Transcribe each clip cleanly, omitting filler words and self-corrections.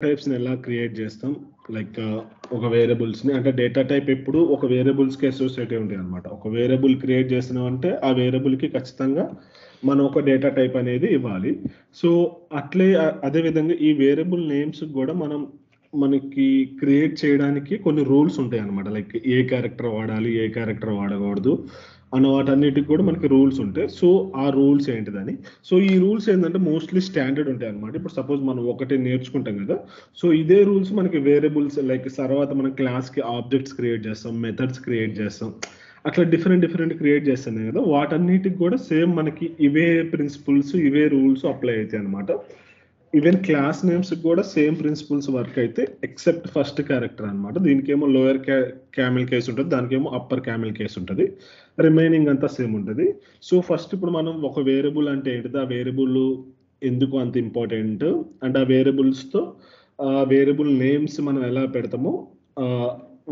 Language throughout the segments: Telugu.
టైప్స్ని ఎలా క్రియేట్ చేస్తాం లైక్ ఒక వేరియబుల్స్ని అంటే డేటా టైప్ ఎప్పుడు ఒక వేరియబుల్స్కి అసోసియేట్ అయి ఉంటాయి అనమాట. ఒక వేరియబుల్ క్రియేట్ చేస్తున్నాం అంటే ఆ వేరియబుల్కి ఖచ్చితంగా మనం ఒక డేటా టైప్ అనేది ఇవ్వాలి. సో అట్లే అదేవిధంగా ఈ వేరియబుల్ నేమ్స్ కూడా మనకి క్రియేట్ చేయడానికి కొన్ని రూల్స్ ఉంటాయి అనమాట. లైక్ ఏ క్యారెక్టర్ వాడాలి, ఏ క్యారెక్టర్ వాడకూడదు అన్న వాటన్నిటికి కూడా మనకి రూల్స్ ఉంటాయి. సో ఆ రూల్స్ ఏంటిదని, సో ఈ రూల్స్ ఏంటంటే మోస్ట్లీ స్టాండర్డ్ ఉంటాయి అనమాట. ఇప్పుడు సపోజ్ మనం ఒకటి నేర్చుకుంటాం కదా, సో ఇదే రూల్స్ మనకి వేరియబుల్స్ లైక్ తర్వాత మనం క్లాస్కి ఆబ్జెక్ట్స్ క్రియేట్ చేస్తాం, మెథడ్స్ క్రియేట్ చేస్తాం, అట్లా డిఫరెంట్ క్రియేట్ చేస్తున్నాయి కదా, వాటన్నిటికి కూడా సేమ్ మనకి ఇవే ప్రిన్సిపల్స్ ఇవే రూల్స్ అప్లై అవుతాయి అనమాట. ఈవెన్ క్లాస్ నేమ్స్ కూడా సేమ్ ప్రిన్సిపల్స్ వర్క్ అయితే ఎక్సెప్ట్ ఫస్ట్ క్యారెక్టర్ అనమాట. దీనికేమో లోయర్ క్యామిల్ కేస్ ఉంటుంది, దానికేమో అప్పర్ క్యామిల్ కేస్ ఉంటుంది, రిమైనింగ్ అంతా సేమ్ ఉంటుంది. సో ఫస్ట్ ఇప్పుడు మనం ఒక వేరియబుల్ అంటే ఏంటిది, ఆ వేరియబుల్ ఎందుకు అంత ఇంపార్టెంట్ అంటే ఆ వేరియబుల్స్తో ఆ వేరియబుల్ నేమ్స్ మనం ఎలా పెడతామో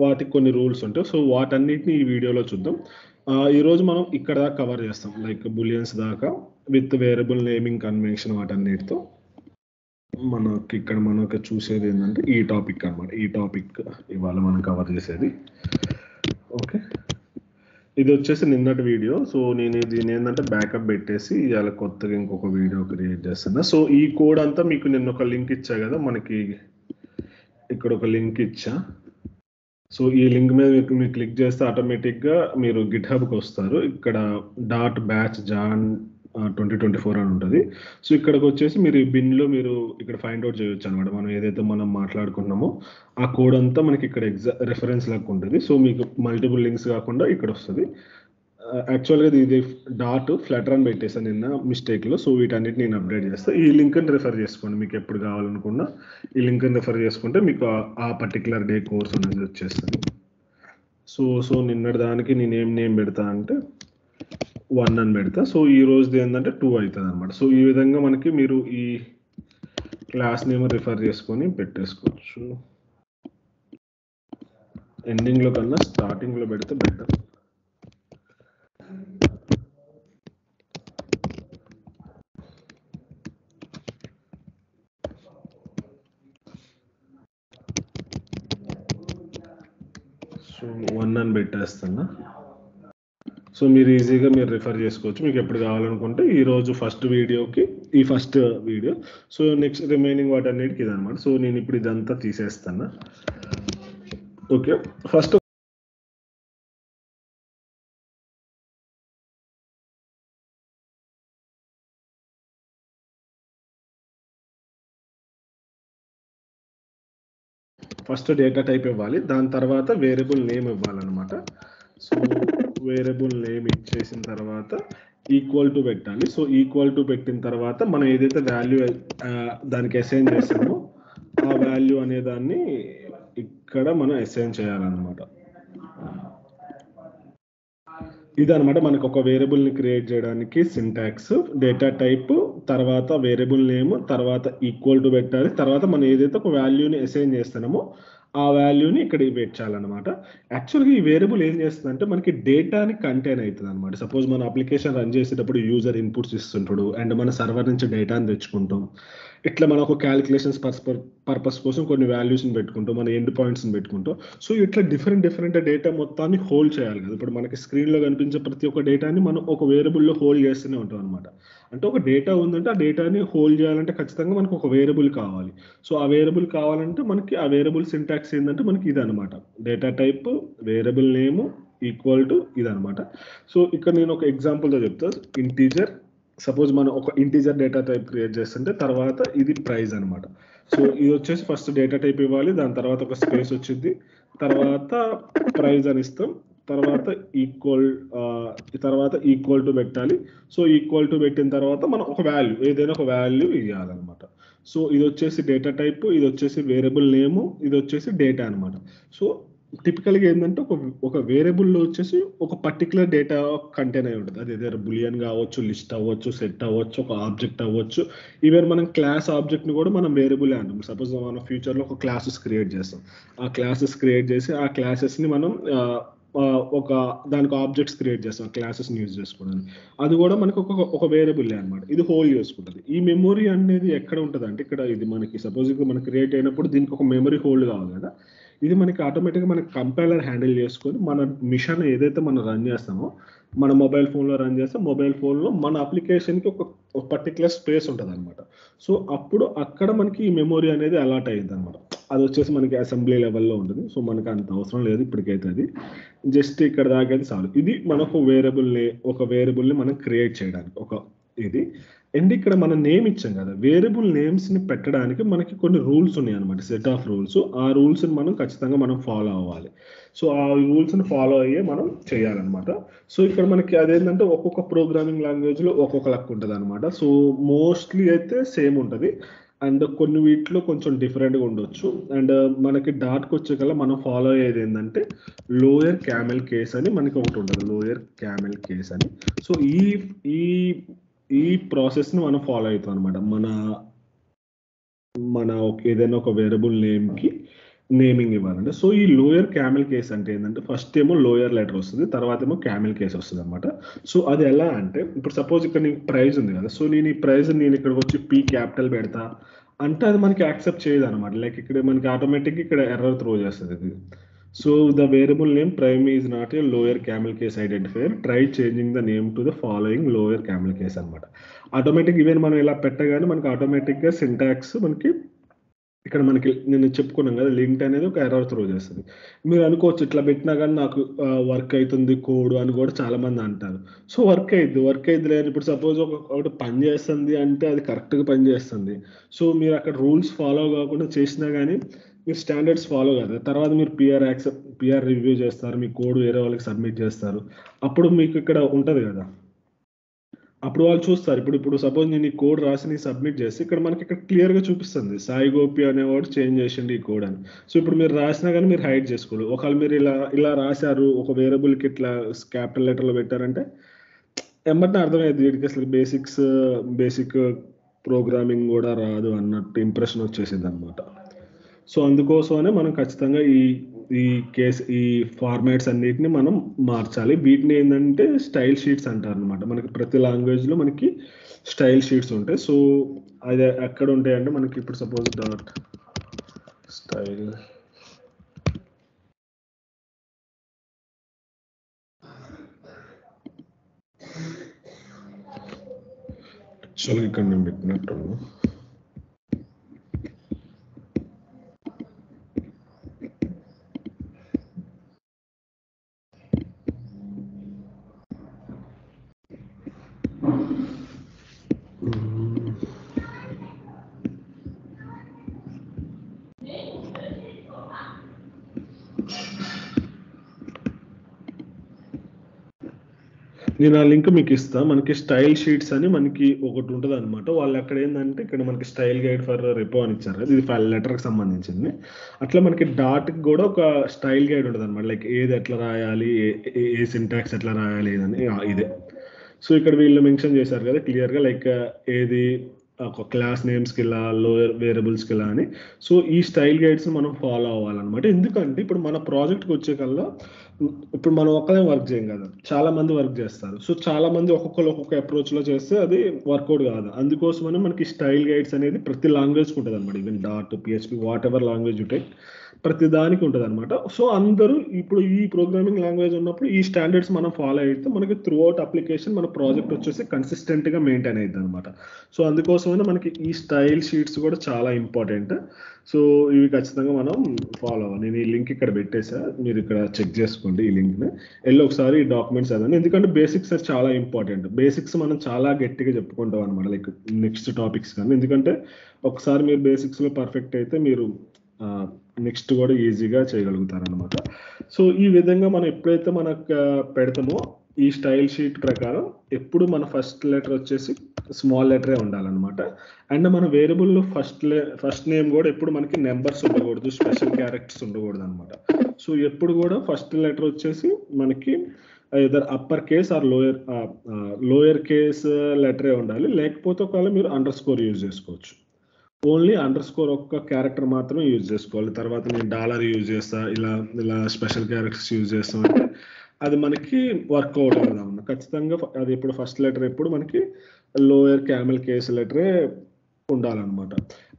వాటికి కొన్ని రూల్స్ ఉంటాయి. సో వాటన్నిటిని ఈ వీడియోలో చూద్దాం. ఈరోజు మనం ఇక్కడ దాకా కవర్ చేస్తాం, లైక్ బులియన్స్ దాకా విత్ వేరియబుల్ నేమింగ్ కన్వెన్షన్ వాటన్నిటితో. మనకి చూసేది ఏంటంటే ఈ టాపిక్ అనమాట. ఈ టాపిక్ ఇవాళ మనం కవర్ చేసేది. ఓకే, ఇది వచ్చేసి నిన్నటి వీడియో. సో నేను దీని ఏంటంటే బ్యాకప్ పెట్టేసి ఇవాళ కొత్తగా ఇంకొక వీడియో క్రియేట్ చేస్తున్నా. సో ఈ కోడ్ అంతా మీకు నిన్న ఒక లింక్ ఇచ్చా కదా, మనకి ఇక్కడ ఒక లింక్ ఇచ్చా. సో ఈ లింక్ మీద మీరు క్లిక్ చేస్తే ఆటోమేటిక్గా మీరు గిట్ హబ్కి వస్తారు. ఇక్కడ .batch.jan 2024 అని ఉంటుంది. సో ఇక్కడికి వచ్చేసి మీరు ఈ బిన్లో మీరు ఇక్కడ ఫైండ్ అవుట్ చేయొచ్చు అనమాట. మనం ఏదైతే మనం మాట్లాడుకున్నామో ఆ కోడ్ అంతా మనకి ఇక్కడ రెఫరెన్స్ లాగా ఉంటుంది. సో మీకు మల్టిపుల్ లింక్స్ కాకుండా ఇక్కడ వస్తుంది. యాక్చువల్గా ఇది .flutter అని పెట్టేసాను నిన్న మిస్టేక్లో. సో వీటన్నిటి నేను అప్డేట్ చేస్తాను. ఈ లింక్ని రిఫర్ చేసుకోండి, మీకు ఎప్పుడు కావాలనుకున్నా ఈ లింక్ని రిఫర్ చేసుకుంటే మీకు ఆ పర్టికులర్ డే కోర్స్ అనేది వచ్చేస్తుంది. సో నిన్నటి దానికి నేను ఏం నేమ్ పెడతా అంటే 1 అని పెడతా. సో ఈ రోజుది ఏంటంటే 2 అవుతుంది అనమాట. సో ఈ విధంగా మనకి మీరు ఈ క్లాస్ నేమ్ రిఫర్ చేసుకొని పెట్టేసుకోవచ్చు. ఎండింగ్లో కన్నా స్టార్టింగ్లో పెడితే బెటర్. సో 1 అని పెట్టేస్తున్నా. సో మీరు ఈజీగా మీరు రిఫర్ చేసుకోవచ్చు, మీకు ఎప్పుడు కావాలనుకుంటే. ఈరోజు ఫస్ట్ వీడియోకి ఈ first video. So next remaining వాటన్నిటికి ఇదనమాట. సో నేను ఇప్పుడు ఇదంతా తీసేస్తాను. ఓకే, ఫస్ట్ డేటా టైప్ ఇవ్వాలి, దాని తర్వాత వేరియబుల్ నేమ్ ఇవ్వాలన్నమాట. సో వేరియబుల్ నేమ్ ఇచ్చేసిన తర్వాత ఈక్వల్ టు పెట్టాలి. సో ఈక్వల్ టు పెట్టిన తర్వాత మనం ఏదైతే వాల్యూ దానికి అసైన్ చేస్తామో ఆ వాల్యూ అనే దాన్ని ఇక్కడ మనం అసైన్ చేయాలన్నమాట. ఇదనమాట మనకు ఒక వేరియబుల్ని క్రియేట్ చేయడానికి సింటాక్స్. డేటా టైప్, తర్వాత వేరియబుల్ నేమ్, తర్వాత ఈక్వల్ టు పెట్టాలి, తర్వాత మనం ఏదైతే ఒక వాల్యూని అసైన్ చేస్తున్నామో ఆ వాల్యూని ఇక్కడ పెట్టాలన్నమాట. యాక్చువల్గా ఈ వేరియబుల్ ఏం చేస్తుంది అంటే మనకి డేటాని కంటైన్ అవుతుంది అనమాట. సపోజ్ మన అప్లికేషన్ రన్ చేసేటప్పుడు యూజర్ ఇన్పుట్స్ ఇస్తుంటాడు అండ్ మన సర్వర్ నుంచి డేటాని తెచ్చుకుంటాం. ఇట్లా మనం ఒక క్యాలిక్యులేషన్స్ పర్పస్ కోసం కొన్ని వాల్యూస్ని పెట్టుకుంటాం, మన ఎండ్ పాయింట్స్ని పెట్టుకుంటాం. సో ఇట్లా డిఫరెంట్ డేటా మొత్తాన్ని హోల్డ్ చేయాలి కదా. ఇప్పుడు మనకి స్క్రీన్లో కనిపించే ప్రతి ఒక్క డేటాని మనం ఒక వేరియబుల్లో హోల్డ్ చేస్తూనే ఉంటాం అనమాట. అంటే ఒక డేటా ఉందంటే ఆ డేటాని హోల్డ్ చేయాలంటే ఖచ్చితంగా మనకు ఒక వేరియబుల్ కావాలి. సో ఆ వేరియబుల్ కావాలంటే మనకి ఆ వేరియబుల్ సింటాక్స్ ఏంటంటే మనకి ఇదనమాట, data type, variable name, equal to ఇదనమాట. సో ఇక్కడ నేను ఒక ఎగ్జాంపుల్తో చెప్తాను. ఇంటీజర్, సపోజ్ మనం ఒక ఇంటీజర్ డేటా టైప్ క్రియేట్ చేస్తుంటే తర్వాత ఇది ప్రైజ్ అనమాట. సో ఇది వచ్చేసి ఫస్ట్ డేటా టైప్ ఇవ్వాలి, దాని తర్వాత ఒక స్పేస్ వచ్చింది, తర్వాత ప్రైజ్ అని ఇస్తాం, తర్వాత ఈక్వల్ టు పెట్టాలి. సో ఈక్వల్ టు పెట్టిన తర్వాత మనం ఒక వాల్యూ ఏదైనా ఒక వాల్యూ ఇవ్వాలన్నమాట. సో ఇది వచ్చేసి డేటా టైప్, ఇది వచ్చేసి వేరియబుల్ నేము, ఇది వచ్చేసి డేటా అనమాట. సో టిపికల్గా ఏంటంటే ఒక వేరియబుల్లో వచ్చేసి ఒక పర్టికులర్ డేటా కంటైన్ అయి ఉంటుంది. అది ఏదైనా బులియన్ కావచ్చు, లిస్ట్ అవ్వచ్చు, సెట్ అవ్వచ్చు, ఒక ఆబ్జెక్ట్ అవ్వచ్చు. ఈవెన్ మనం క్లాస్ ఆబ్జెక్ట్ని కూడా మనం వేరియబుల్ అంటాం. సపోజ్ మనం ఫ్యూచర్లో ఒక క్లాసెస్ క్రియేట్ చేస్తాం, ఆ క్లాసెస్ క్రియేట్ చేసి ఆ క్లాసెస్ని మనం ఒక దానికి ఆబ్జెక్ట్స్ క్రియేట్ చేస్తాం క్లాసెస్ని యూజ్ చేసుకోవడానికి. అది కూడా మనకి ఒక వేరియబుల్ అనమాట. ఇది హోల్డ్ చేసుకుంటుంది. ఈ మెమొరీ అనేది ఎక్కడ ఉంటుంది అంటే ఇక్కడ ఇది మనకి సపోజ్ ఇక్కడ మనకి క్రియేట్ అయినప్పుడు దీనికి ఒక మెమరీ హోల్డ్ కావాలి కదా. ఇది మనకి ఆటోమేటిక్గా మనకి కంపైలర్ హ్యాండిల్ చేసుకొని మన మిషన్ ఏదైతే మనం రన్ చేస్తామో మన మొబైల్ ఫోన్లో రన్ చేస్తే మొబైల్ ఫోన్లో మన అప్లికేషన్కి ఒక పర్టికులర్ స్పేస్ ఉంటుంది అనమాట. సో అప్పుడు అక్కడ మనకి ఈ మెమొరీ అనేది అలాట్ అయ్యింది అనమాట. అది వచ్చేసి మనకి అసెంబ్లీ లెవెల్లో ఉంటుంది. సో మనకి అంత అవసరం లేదు ఇప్పటికైతే. అది జస్ట్ ఇక్కడ దాకా అయితే చాలు. ఇది మనకు ఒక వేరియబుల్ని మనం క్రియేట్ చేయడానికి ఒక ఇది. అండ్ ఇక్కడ మనం నేమ్ ఇచ్చాం కదా, వేరియబుల్ నేమ్స్ని పెట్టడానికి మనకి కొన్ని రూల్స్ ఉన్నాయి అనమాట, సెట్ ఆఫ్ రూల్స్. ఆ రూల్స్ని మనం ఖచ్చితంగా మనం ఫాలో అవ్వాలి. సో ఆ రూల్స్ని ఫాలో అయ్యే మనం చేయాలన్నమాట. సో ఇక్కడ మనకి అదేంటంటే ఒక్కొక్క ప్రోగ్రామింగ్ లాంగ్వేజ్లో ఒక్కొక్క లెక్క ఉంటుంది అనమాట. సో మోస్ట్లీ అయితే సేమ్ ఉంటుంది అండ్ కొన్ని వీటిలో కొంచెం డిఫరెంట్గా ఉండొచ్చు. అండ్ మనకి డాట్కి వచ్చేకల్లా మనం ఫాలో అయ్యేది ఏంటంటే లోయర్ క్యామెల్ కేస్ అని మనకి ఒకటి ఉంటుంది, లోయర్ క్యామెల్ కేస్ అని. సో ఈ ప్రాసెస్ని మనం ఫాలో అవుతాం అనమాట. మన ఏదైనా ఒక వేరియబుల్ నేమ్కి నేమింగ్ ఇవ్వాలంటే. సో ఈ లోయర్ క్యామెల్ కేస్ అంటే ఏంటంటే ఫస్ట్ ఏమో లోయర్ లెటర్ వస్తుంది, తర్వాత ఏమో క్యామెల్ కేస్ వస్తుంది అనమాట. సో అది ఎలా అంటే ఇప్పుడు సపోజ్ ఇక్కడ నీకు ప్రైజ్ ఉంది కదా. సో నేను ఈ ప్రైజ్ నేను ఇక్కడికి వచ్చి పీ క్యాపిటల్ పెడతా అంటే అది మనకి యాక్సెప్ట్ చేయదు అనమాట. లైక్ ఇక్కడ మనకి ఆటోమేటిక్గా ఇక్కడ ఎర్రర్ త్రో చేస్తుంది ఇది. So the variable name prime is not a lower camel case identifier, try changing the name to the following lower camel case అనమాట. ఆటోమేటిక్ ఈవెన్ మనం ఇలా పెట్టగానే మనకి ఆటోమేటిక్గా సింటాక్స్ మనకి ఇక్కడ మనకి నేను చెప్పుకున్నాను కదా లింక్ అనేది ఒక ఎర్రర్ త్రో చేస్తుంది. మీరు అనుకోవచ్చు ఇట్లా పెట్టినా కానీ నాకు వర్క్ అవుతుంది కోడ్ అని కూడా చాలా మంది అంటారు. సో వర్క్ అయింది లేదు. ఇప్పుడు సపోజ్ ఒకటి పని చేస్తుంది అంటే అది కరెక్ట్గా పని చేస్తుంది. సో మీరు అక్కడ రూల్స్ ఫాలో కాకుండా చేసినా కానీ మీరు స్టాండర్డ్స్ ఫాలో కదా, తర్వాత మీరు పిఆర్ రివ్యూ చేస్తారు, మీ కోడ్ వేరే వాళ్ళకి సబ్మిట్ చేస్తారు. అప్పుడు మీకు ఇక్కడ ఉంటుంది కదా, అప్పుడు వాళ్ళు చూస్తారు. ఇప్పుడు సపోజ్ నేను ఈ కోడ్ రాసి నేను సబ్మిట్ చేసి ఇక్కడ మనకి ఇక్కడ క్లియర్గా చూపిస్తుంది సాయి గోపి అనేవాడు చేంజ్ చేసిండు ఈ కోడ్ అని. సో ఇప్పుడు మీరు రాసినా కానీ మీరు హైడ్ చేసుకోవాలి. ఒకవేళ మీరు ఇలా రాశారు ఒక వేరియబుల్కి ఇట్లా క్యాపిటల్ లెటర్లో పెట్టారంటే ఎమ్మటిని అర్థమయ్యేది వీడికి అసలు బేసిక్ ప్రోగ్రామింగ్ కూడా రాదు అన్నట్టు ఇంప్రెషన్ వచ్చేసింది అనమాట. సో అందుకోసమనే మనం ఖచ్చితంగా ఈ ఫార్మాట్స్ అన్నిటిని మనం మార్చాలి. వీటిని ఏంటంటే స్టైల్ షీట్స్ అంటారు అనమాట. మనకి ప్రతి లాంగ్వేజ్లో మనకి స్టైల్ షీట్స్ ఉంటాయి. సో అది ఎక్కడ ఉంటాయంటే మనకి ఇప్పుడు సపోజ్ డాట్ స్టైల్ యాక్చువల్గా ఇక్కడ నేను పెట్టినట్టు నేను ఆ లింక్ మీకు ఇస్తాను. మనకి స్టైల్ షీట్స్ అని మనకి ఒకటి ఉంటుంది అనమాట. వాళ్ళు అక్కడ ఏంటంటే ఇక్కడ మనకి స్టైల్ గైడ్ ఫర్ రెపో అని ఇచ్చారు కదా, ఇది ఫైల్ లెటర్కి సంబంధించింది. అట్లా మనకి డాట్కి కూడా ఒక స్టైల్ గైడ్ ఉంటుంది అనమాట. లైక్ ఏది ఎట్లా రాయాలి, ఏ సింటాక్స్ ఎట్లా రాయాలి అని ఇదే. సో ఇక్కడ వీళ్ళు మెన్షన్ చేశారు కదా క్లియర్గా, లైక్ ఏది ఒక క్లాస్ నేమ్స్కి ఇలా, లోయర్ వేరియబుల్స్కి ఇలా అని. సో ఈ స్టైల్ గైడ్స్ని మనం ఫాలో అవ్వాలన్నమాట. ఎందుకంటే ఇప్పుడు మన ప్రాజెక్ట్కి వచ్చే కల్లా ఇప్పుడు మనం ఒక్కదే వర్క్ చేయం కదా, చాలా మంది వర్క్ చేస్తారు. సో చాలా మంది ఒక్కొక్క అప్రోచ్లో చేస్తే అది వర్కౌట్ కాదు. అందుకోసమనే మనకి స్టైల్ గైడ్స్ అనేది ప్రతి లాంగ్వేజ్కి ఉంటుంది అనమాట. Even dot, PHP, what ever language ఉంటే ప్రతి దానికి ఉంటుంది అనమాట. సో అందరూ ఇప్పుడు ఈ ప్రోగ్రామింగ్ లాంగ్వేజ్ ఉన్నప్పుడు ఈ స్టాండర్డ్స్ మనం ఫాలో అయితే మనకి త్రూ అవుట్ అప్లికేషన్ మన ప్రాజెక్ట్ వచ్చేసి కన్సిస్టెంట్గా మెయింటైన్ అవుతుంది అనమాట. సో అందుకోసమైనా మనకి ఈ స్టైల్ షీట్స్ కూడా చాలా ఇంపార్టెంట్. సో ఇవి ఖచ్చితంగా మనం ఫాలో అవ్వాలి. నేను ఈ లింక్ ఇక్కడ పెట్టేసా, మీరు ఇక్కడ చెక్ చేసుకోండి ఈ లింక్ని. వెళ్ళి ఒకసారి ఈ డాక్యుమెంట్స్ చదవండి. ఎందుకంటే బేసిక్స్ చాలా ఇంపార్టెంట్. బేసిక్స్ మనం చాలా గట్టిగా చెప్పుకుంటాం అనమాట లైక్ నెక్స్ట్ టాపిక్స్ కానీ. ఎందుకంటే ఒకసారి మీరు బేసిక్స్లో పర్ఫెక్ట్ అయితే మీరు నెక్స్ట్ కూడా ఈజీగా చేయగలుగుతారనమాట. సో ఈ విధంగా మనం ఎప్పుడైతే మనకు పెడతామో ఈ స్టైల్ షీట్ ప్రకారం ఎప్పుడు మన ఫస్ట్ లెటర్ వచ్చేసి స్మాల్ లెటరే ఉండాలన్నమాట. అండ్ మన వేరియబుల్లో ఫస్ట్ నేమ్ కూడా ఎప్పుడు మనకి నెంబర్స్ ఉండకూడదు, స్పెషల్ క్యారెక్టర్స్ ఉండకూడదు అనమాట. సో ఎప్పుడు కూడా ఫస్ట్ లెటర్ వచ్చేసి మనకి either upper case or lower case లెటరే ఉండాలి. లేకపోతే ఒకవేళ మీరు అండర్ స్కోర్ యూజ్ చేసుకోవచ్చు. ఓన్లీ అండర్ స్కోర్ ఒక్క క్యారెక్టర్ మాత్రమే యూజ్ చేసుకోవాలి. తర్వాత నేను డాలర్ యూజ్ చేస్తా, ఇలా ఇలా స్పెషల్ క్యారెక్టర్స్ యూజ్ చేస్తాం అంటే అది మనకి వర్కౌట్ అవుదాం. ఖచ్చితంగా అది ఇప్పుడు ఫస్ట్ లెటర్ ఎప్పుడు మనకి లోయర్ క్యామెల్ కేస్ లెటరే ఉండాలన్నమాట.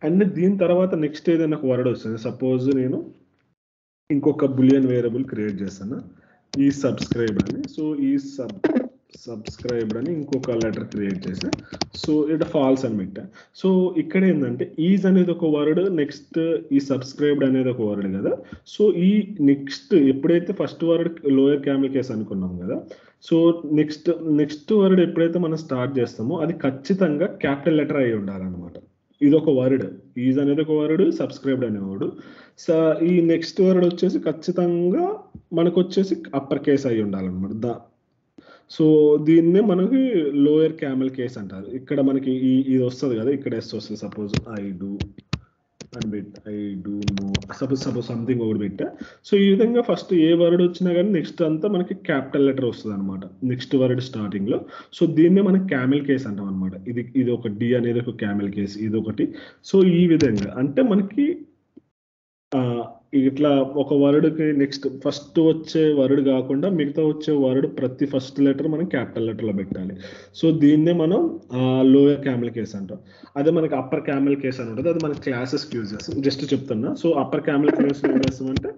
అండ్ దీని తర్వాత నెక్స్ట్ ఏదైనా ఒక వర్డ్ వస్తుంది. సపోజ్ నేను ఇంకొక బులియన్ వేరియబుల్ క్రియేట్ చేస్తాను, ఈ సబ్స్క్రైబ్ అని. సో ఈ సబ్స్క్రైబర్ అని ఇంకొక లెటర్ క్రియేట్ చేసా. సో ఇక్కడ ఫాల్స్ అని పెట్టా. సో ఇక్కడ ఏంటంటే ఈజ్ అనేది ఒక వర్డ్, నెక్స్ట్ ఈ సబ్స్క్రైబ్డ్ అనేది ఒక వర్డ్ కదా. సో ఈ నెక్స్ట్ ఎప్పుడైతే first word lower camel case అనుకున్నాం కదా, సో నెక్స్ట్ వర్డ్ ఎప్పుడైతే మనం స్టార్ట్ చేస్తామో అది ఖచ్చితంగా క్యాపిటల్ లెటర్ అయి ఉండాలన్నమాట. ఇది ఒక వర్డ్, ఈజ్ అనేది ఒక వర్డ్, సబ్స్క్రైబ్డ్ అనే వర్డ్. సో ఈ నెక్స్ట్ వర్డ్ వచ్చేసి ఖచ్చితంగా మనకు వచ్చేసి అప్పర్ కేస్ అయి ఉండాలన్నమాట. సో దీన్నే మనకి లోయర్ క్యామెల్ కేస్ అంటారు. ఇక్కడ మనకి ఇది వస్తుంది కదా, ఇక్కడ ఎస్ వస్తుంది. Suppose I do know, suppose something ఒకటి పెట్టా. సో ఈ విధంగా ఫస్ట్ ఏ వర్డ్ వచ్చినా కానీ నెక్స్ట్ అంతా మనకి క్యాపిటల్ లెటర్ వస్తుంది అనమాట నెక్స్ట్ వర్డ్ స్టార్టింగ్ లో. సో దీన్నే మనం క్యామెల్ కేస్ అంటాం అనమాట. ఇది ఒక డి అనేది ఒక క్యామెల్ కేస్, ఇది ఒకటి. సో ఈ విధంగా అంటే మనకి ఇట్లా ఒక వర్డ్కి నెక్స్ట్ ఫస్ట్ వచ్చే వర్డ్ కాకుండా మిగతా వచ్చే వర్డ్ ప్రతి ఫస్ట్ లెటర్ మనం క్యాపిటల్ లెటర్లో పెట్టాలి. సో దీన్నే మనం లోయర్ క్యామెల్ కేస్ అంటాం. అదే మనకి అప్పర్ క్యామెల్ కేస్ అని ఉంటుంది, అది మనకి క్లాసెస్కి యూజ్ చేస్తాం. జస్ట్ చెప్తున్నా. సో అప్పర్ క్యామెల్ కేస్ ఏం చేస్తామంటే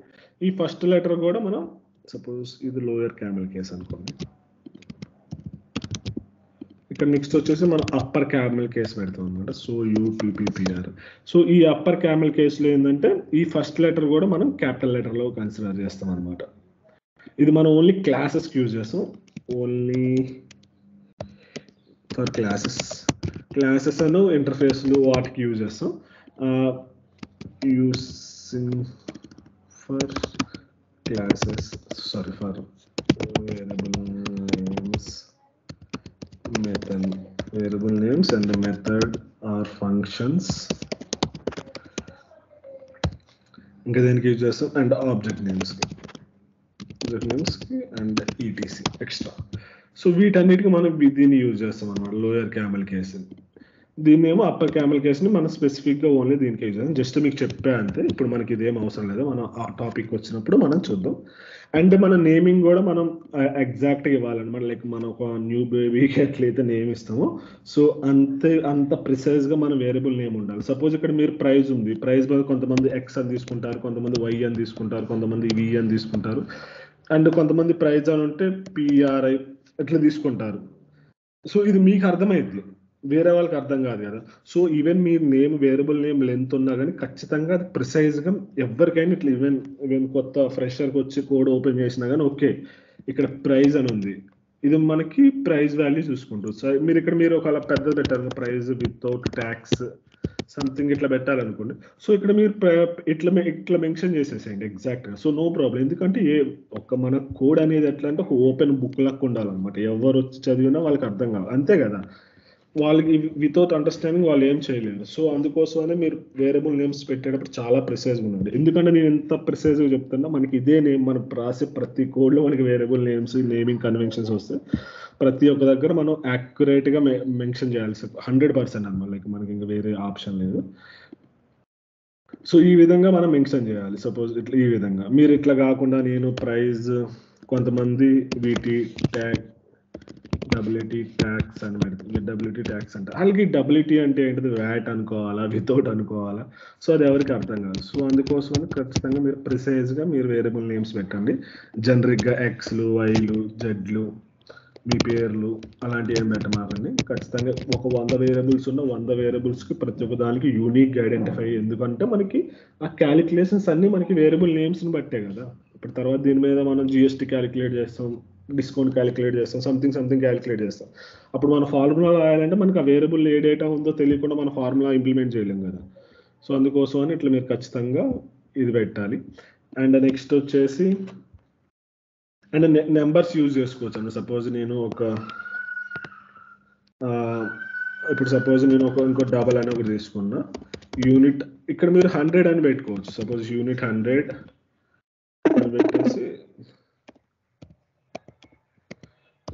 ఈ ఫస్ట్ లెటర్ కూడా మనం సపోజ్ ఇది లోయర్ క్యామెల్ కేస్ అనుకోండి, ఇక్కడ నెక్స్ట్ వచ్చేసి మనం అప్పర్ క్యామెల్ కేస్ పెడతాం అనమాట. సో యూపీపీఆర్. సో ఈ అప్పర్ క్యామెల్ కేసులో ఏంటంటే ఈ ఫస్ట్ లెటర్ కూడా మనం క్యాపిటల్ లెటర్లో కన్సిడర్ చేస్తాం అనమాట. ఇది మనం ఓన్లీ క్లాసెస్కి యూజ్ చేస్తాం, ఓన్లీ ఫర్ క్లాసెస్ అను ఇంటర్ఫేస్లు వాటికి యూజ్ చేస్తాం. Using for classes, sorry for variable names, variable names and the method or functions. ఇంకా దేనికి యూజ్ చేస్తాం అండ్ ఆబ్జెక్ట్ నేమ్స్ కి అండ్ ఈటీసీ ఎక్స్ట్రా. సో వీటన్నిటికీ మనం దీన్ని యూజ్ చేస్తాం అన్నమాట, లోయర్ క్యామెల్ కేస్. దీన్ని ఏమో అప్పర్ క్యామెల్ కేస్ని మనం స్పెసిఫిక్గా ఓన్లీ దీనికి యూజ్ చేస్తాం. జస్ట్ మీకు చెప్పే అంతే, ఇప్పుడు మనకి ఇదేం అవసరం లేదు, మనం ఆ టాపిక్ వచ్చినప్పుడు మనం చూద్దాం. అండ్ మన నేమింగ్ కూడా మనం ఎగ్జాక్ట్గా ఇవ్వాలన్నమాట. లైక్ మనం ఒక న్యూ బేబీకి ఎట్లయితే నేమ్ ఇస్తామో సో అంత ప్రిసైజ్గా మన వేరియబుల్ నేమ్ ఉండాలి. సపోజ్ ఇక్కడ మీరు ప్రైజ్ ఉంది, ప్రైజ్ మీద కొంతమంది ఎక్స్ అని తీసుకుంటారు, కొంతమంది వై అని తీసుకుంటారు, కొంతమంది వి అని తీసుకుంటారు, అండ్ కొంతమంది ప్రైజ్ అని ఉంటే పిఆర్ఐ ఇట్లా తీసుకుంటారు. సో ఇది మీకు అర్థమైంది, వేరే వాళ్ళకి అర్థం కాదు కదా. సో ఈవెన్ మీ నేమ్ వేరియబుల్ నేమ్ లెంత్ ఉన్నా కానీ ఖచ్చితంగా అది ప్రిసైజ్గా ఎవరికైనా ఇట్లా ఈవెన్ కొత్త ఫ్రెషర్కి వచ్చి కోడ్ ఓపెన్ చేసినా కానీ ఓకే ఇక్కడ ప్రైజ్ అని ఉంది, ఇది మనకి ప్రైజ్ వాల్యూ చూసుకుంటారు. సో మీరు ఒకవేళ పెద్దది పెట్టారు, ప్రైజ్ వితౌట్ ట్యాక్స్ సంథింగ్ ఇట్లా పెట్టాలనుకోండి. సో ఇక్కడ మీరు ఇట్లా మెన్షన్ చేసేసేయండి ఎగ్జాక్ట్గా. సో నో ప్రాబ్లం, ఎందుకంటే మన కోడ్ అనేది ఎట్లా అంటే ఒక ఓపెన్ బుక్ లాగా ఉండాలన్నమాట. ఎవరు వచ్చి చదివినా వాళ్ళకి అర్థం కావాలి, అంతే కదా. వాళ్ళకి వితౌట్ అండర్స్టాండింగ్ వాళ్ళు ఏం చేయలేరు. సో అందుకోసమనే మీరు వేరియబుల్ నేమ్స్ పెట్టేటప్పుడు చాలా ప్రిసైజ్గా ఉండండి. ఎందుకంటే నేను ఎంత ప్రిసైజ్గా చెప్తున్నా, మనకి ఇదే నేమ్ మనం రాసే ప్రతి కోడ్లో మనకి వేరియబుల్ నేమ్స్ నేమింగ్ కన్వెన్షన్స్ వస్తాయి. ప్రతి ఒక్క దగ్గర మనం యాక్యురేట్గా మెన్షన్ చేయాల్సి 100% అన్నమాట. లైక్ మనకి ఇంకా వేరే ఆప్షన్ లేదు. సో ఈ విధంగా మనం మెన్షన్ చేయాలి. సపోజ్ ఇట్లా ఈ విధంగా మీరు ఇట్లా కాకుండా నేను ప్రైజ్ కొంతమంది వీటి ట్యాగ్ డబ్ల్యూటీ ట్యాక్స్ అని పెడుతుంది. డబ్ల్యూటీ ట్యాక్స్ అంటే వాళ్ళకి డబ్ల్యూటీ అంటే ఏంటిది, వ్యాట్ అనుకోవాలా వితౌట్ అనుకోవాలా, సో అది ఎవరికి అర్థం కాదు. సో అందుకోసం ఖచ్చితంగా మీరు ప్రిసైజ్గా మీరు వేరియబుల్ నేమ్స్ పెట్టండి. జనరిక్గా ఎక్స్లు వైలు జెడ్లు మీ పేర్లు అలాంటివి ఏం పెట్టమాకండి. ఖచ్చితంగా ఒక 100 వేరియబుల్స్ ఉన్న 100 వేరియబుల్స్కి ప్రతి ఒక్క దానికి యూనిక్గా ఐడెంటిఫై, ఎందుకంటే మనకి ఆ క్యాలిక్యులేషన్స్ అన్నీ మనకి వేరియబుల్ నేమ్స్ని బట్టే కదా. ఇప్పుడు తర్వాత దీని మీద మనం జిఎస్టీ క్యాలిక్యులేట్ చేస్తాం, డిస్కౌంట్ క్యాలిక్యులేట్ చేస్తాం, సంథింగ్ క్యాలిక్యులేట్ చేస్తాం. అప్పుడు మన ఫార్ములా రాయాలంటే మనకు ఆ వేరియబుల్ ఏ డేటా ఉందో తెలియకుండా మన ఫార్ములా ఇంప్లిమెంట్ చేయలేం కదా. సో అందుకోసం అని ఇట్లా మీరు ఖచ్చితంగా ఇది పెట్టాలి. అండ్ నెక్స్ట్ వచ్చేసి అండ్ నెంబర్స్ యూజ్ చేసుకోవచ్చు అండి. సపోజ్ నేను ఇంకో డబల్ అని ఒకటి తీసుకున్నా, యూనిట్ ఇక్కడ మీరు 100 అని పెట్టుకోవచ్చు. సపోజ్ యూనిట్ 100 అని పెట్టేసి,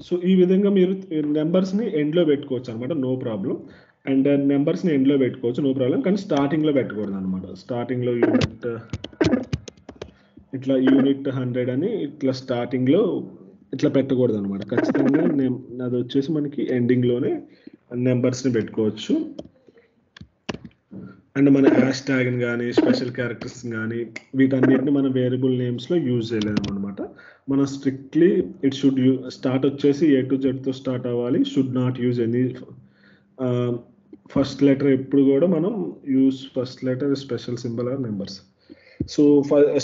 సో ఈ విధంగా మీరు నెంబర్స్ని ఎండ్లో పెట్టుకోవచ్చు అనమాట, నో ప్రాబ్లం. అండ్ నెంబర్స్ని ఎండ్లో పెట్టుకోవచ్చు, నో ప్రాబ్లం. కానీ స్టార్టింగ్లో పెట్టకూడదు అనమాట. స్టార్టింగ్లో ఇట్లా యూనిట్ 100 అని ఇట్లా స్టార్టింగ్లో ఇట్లా పెట్టకూడదు అనమాట. ఖచ్చితంగా అది వచ్చేసి మనకి ఎండింగ్లోనే నెంబర్స్ని పెట్టుకోవచ్చు. అండ్ మన హ్యాష్ ట్యాగ్ని కానీ స్పెషల్ క్యారెక్టర్స్ కానీ వీటన్నిటిని మనం వేరియబుల్ నేమ్స్లో యూజ్ చేయలేము అనమాట. మనం స్ట్రిక్ట్లీ ఇట్ షుడ్ స్టార్ట్ వచ్చేసి A to Z తో స్టార్ట్ అవ్వాలి. Should not use any first letter. ఎప్పుడు కూడా మనం use first letter, special symbol or numbers. So